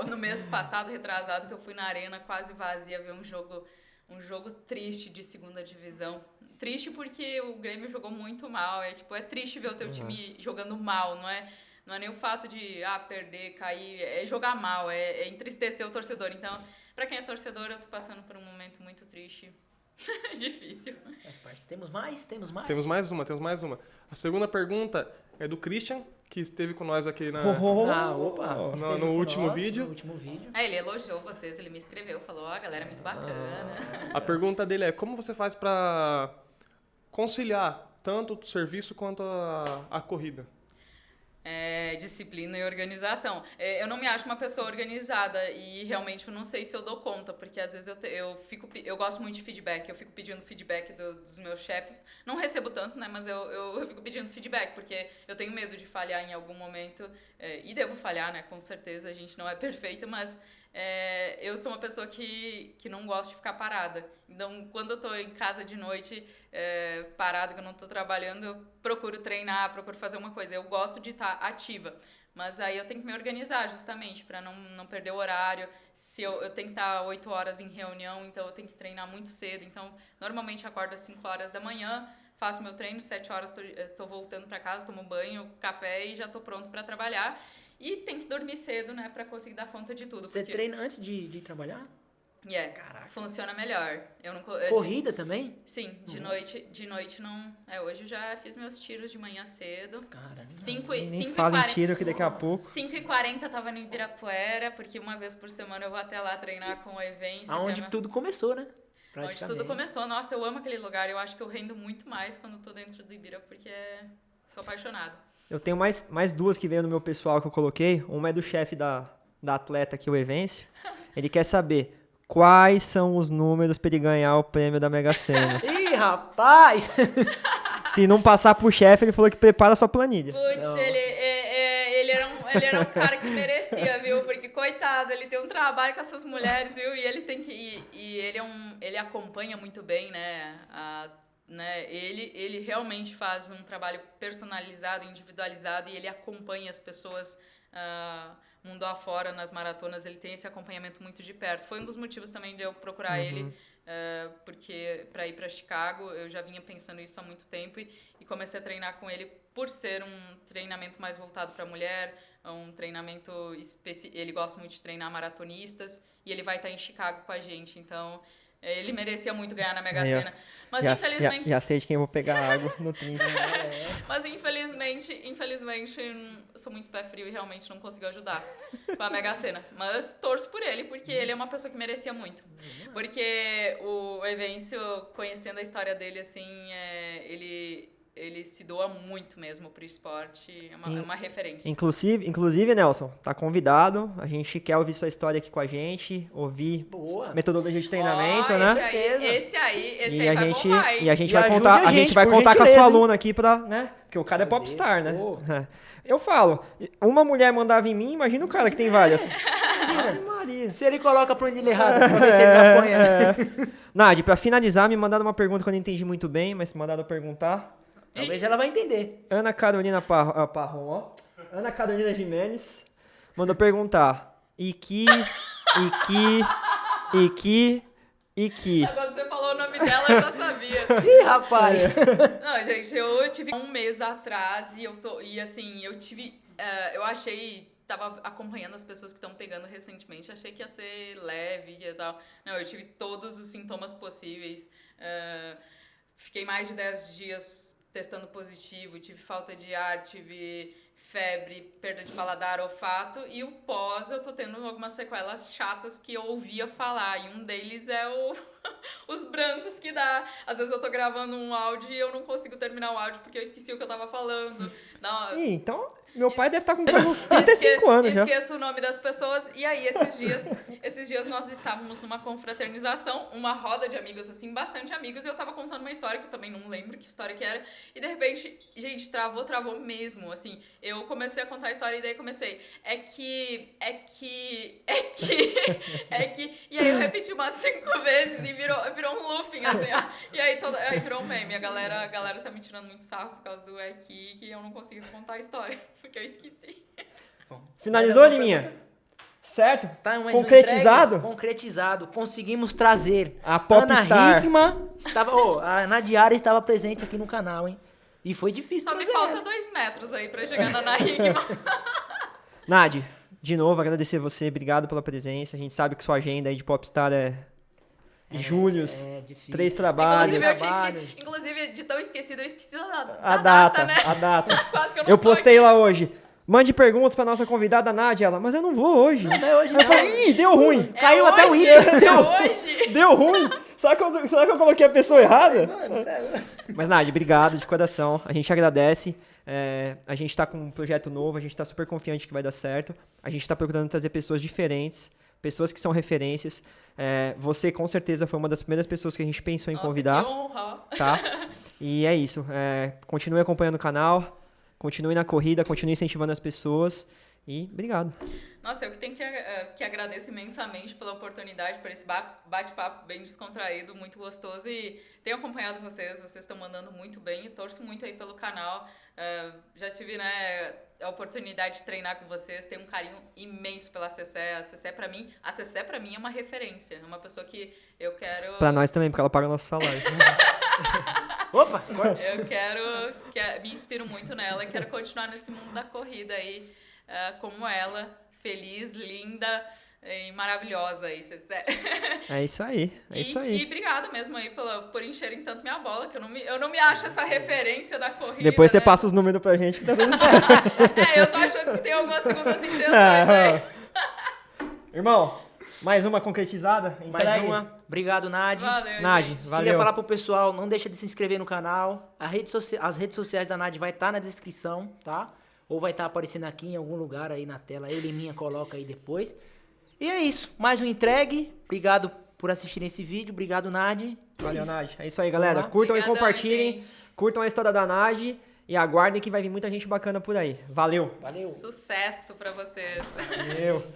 no mês passado, retrasado, que eu fui na arena quase vazia ver um jogo triste de segunda divisão. Triste porque o Grêmio jogou muito mal. É triste ver o teu time jogando mal, não Não é nem o fato de perder, cair, é jogar mal, é entristecer o torcedor. Então, pra quem é torcedor, eu tô passando por um momento muito triste. Difícil. Temos mais? Temos mais uma. A segunda pergunta é do Christian, que esteve com nós aqui no último vídeo. Ele elogiou vocês, ele me escreveu, falou, a galera é muito bacana. A pergunta dele é, como você faz pra conciliar tanto o serviço quanto a corrida? Disciplina e organização. Eu não me acho uma pessoa organizada e realmente eu não sei se eu dou conta, porque às vezes eu gosto muito de feedback, eu fico pedindo feedback dos meus chefes. Não recebo tanto, né, mas eu fico pedindo feedback, porque eu tenho medo de falhar em algum momento, e devo falhar, né, com certeza, a gente não é perfeita, mas eu sou uma pessoa que não gosta de ficar parada. Então, quando eu tô em casa de noite, parada, que eu não tô trabalhando, eu procuro treinar, procuro fazer uma coisa. Eu gosto de estar ativa, mas aí eu tenho que me organizar justamente para não perder o horário. Se eu tenho que estar 8 horas em reunião, então eu tenho que treinar muito cedo. Então, normalmente acordo às 5 horas da manhã, faço meu treino, 7 horas tô voltando para casa, tomo banho, café e já tô pronto para trabalhar. E tem que dormir cedo, né, pra conseguir dar conta de tudo. Você treina antes de trabalhar? Caraca. Funciona melhor. Corrida também? Sim, de noite não... Hoje eu já fiz meus tiros de manhã cedo. Caramba. 5h40 tiro que daqui a pouco. 5h40 tava no Ibirapuera, porque uma vez por semana eu vou até lá treinar com o Evêncio. Aonde tudo começou, né? Onde tudo começou. Nossa, eu amo aquele lugar. Eu acho que eu rendo muito mais quando tô dentro do Ibira, porque sou apaixonada. Eu tenho mais duas que veio no meu pessoal que eu coloquei. Uma é do chefe da atleta aqui, o Evêncio. Ele quer saber quais são os números para ele ganhar o prêmio da Mega Sena. Ih, rapaz! Se não passar pro chefe, ele falou que prepara a sua planilha. Putz, ele era um cara que merecia, viu? Porque, coitado, ele tem um trabalho com essas mulheres, viu? E ele tem que... ele acompanha muito bem, né? Ele realmente faz um trabalho personalizado, individualizado, e ele acompanha as pessoas mundo afora nas maratonas. Ele tem esse acompanhamento muito de perto. Foi um dos motivos também de eu procurar ele, porque para ir para Chicago eu já vinha pensando isso há muito tempo e comecei a treinar com ele por ser um treinamento mais voltado para mulher, um treinamento ele gosta muito de treinar maratonistas e ele vai estar em Chicago com a gente, então ele merecia muito ganhar na Mega Sena. Mas infelizmente... Já sei de quem eu vou pegar água no trinco. Mas infelizmente, eu sou muito pé frio e realmente não consigo ajudar com a Mega Sena. Mas torço por ele, porque ele é uma pessoa que merecia muito. Porque o Evêncio, conhecendo a história dele, assim, ele se doa muito mesmo pro esporte, é uma referência. Inclusive, Nelson, tá convidado, a gente quer ouvir sua história aqui com a gente, ouvir metodologia de treinamento, né? Esse aí vai bombar, hein? E a gente vai contar com a sua aluna aqui pra, né? Porque o cara é popstar, né? Eu falo, uma mulher mandava em mim, imagina o cara que tem várias. Maria. Se ele coloca a planilha errada, pra ver se ele não apanha. Nádia, pra finalizar, me mandaram uma pergunta que eu não entendi muito bem, mas se mandaram perguntar... Talvez ela vai entender. Ana Carolina Parron, ó. Ana Carolina Jimenez mandou perguntar. Quando você falou o nome dela, eu já sabia. Ih, rapaz! Não, gente, eu tive um mês atrás e eu achei... Tava acompanhando as pessoas que estão pegando recentemente, achei que ia ser leve e tal. Não, eu tive todos os sintomas possíveis. Fiquei mais de 10 dias testando positivo, tive falta de ar, tive febre, perda de paladar, olfato, e o pós eu tô tendo algumas sequelas chatas que eu ouvia falar, e um deles é os brancos que dá. Às vezes eu tô gravando um áudio e eu não consigo terminar o áudio porque eu esqueci o que eu tava falando. Não, então, meu pai deve estar com quase uns 35 anos já. Esqueço o nome das pessoas. E aí, esses dias nós estávamos numa confraternização, uma roda de amigos, assim, bastante amigos, e eu tava contando uma história que eu também não lembro que história que era, e de repente, gente, travou mesmo, assim. Eu comecei a contar a história e daí comecei, e aí eu repeti umas 5 vezes e virou um looping, assim, ó. E aí virou um meme. A galera tá me tirando muito sarro por causa do que eu não consigo contar a história, porque eu esqueci. Finalizou, Liminha? Certo? Tá, mas concretizado? Concretizado. Conseguimos trazer a Popstar. Ana Hickman estava, a Nadiara estava presente aqui no canal, hein? E foi difícil Só me trazer falta ela. 2 metros aí pra chegar na Ana Hickman. Nádia, de novo, agradecer você, obrigado pela presença. A gente sabe que sua agenda aí de Popstar é Július, É difícil. 3 trabalhos. Inclusive, de tão esquecido, eu esqueci A da data, né? a data. Quase que eu não Eu tô postei aqui. lá hoje. Mande perguntas pra nossa convidada Nádia. Ela, mas eu não vou hoje. Não é hoje, Eu falei, ih, deu ruim. Caiu até o hoje, Insta. É hoje. Deu ruim. Será que eu coloquei a pessoa errada? Mano, sério. Mas, Nádia, obrigado de coração. A gente agradece. A gente tá com um projeto novo, a gente tá super confiante que vai dar certo. A gente tá procurando trazer pessoas diferentes, pessoas que são referências. Você, com certeza, foi uma das primeiras pessoas que a gente pensou em convidar. Que honra. Tá? E é isso. Continue acompanhando o canal, continue na corrida, continue incentivando as pessoas. E obrigado. Nossa, eu que tenho que agradeço imensamente pela oportunidade, por esse bate-papo bem descontraído, muito gostoso. E tenho acompanhado vocês estão mandando muito bem e torço muito aí pelo canal. Já tive, né, a oportunidade de treinar com vocês, tenho um carinho imenso pela Cecé. A Cecé pra mim é uma referência, é uma pessoa que eu quero... Pra nós também, porque ela paga o nosso salário. Opa, Eu me inspiro muito nela e quero continuar nesse mundo da corrida aí, como ela, feliz, linda e maravilhosa aí, Cecé. É isso aí, é isso aí. E obrigada mesmo aí por encherem tanto minha bola, que eu não me acho essa referência da corrida. Depois você né? passa os números pra gente que tá tudo certo. Eu tô achando que tem algumas segundas intenções aí. Irmão, mais uma concretizada? mais Entregue? uma. Obrigado, Nádia. Valeu, Nádia, gente. valeu. Queria falar pro pessoal, não deixa de se inscrever no canal. As redes sociais da Nádia vai estar na descrição, tá? Ou vai estar aparecendo aqui em algum lugar aí na tela. Eu e minha coloca aí depois. E é isso. Mais um entregue. Obrigado por assistirem esse vídeo. Obrigado, Nádia. Valeu, Nádia. É isso aí, galera. Vamos lá. Curtam e Obrigadão, compartilhem. gente. Curtam a história da Nádia e aguardem que vai vir muita gente bacana por aí. Valeu. Valeu. Sucesso pra vocês. Valeu.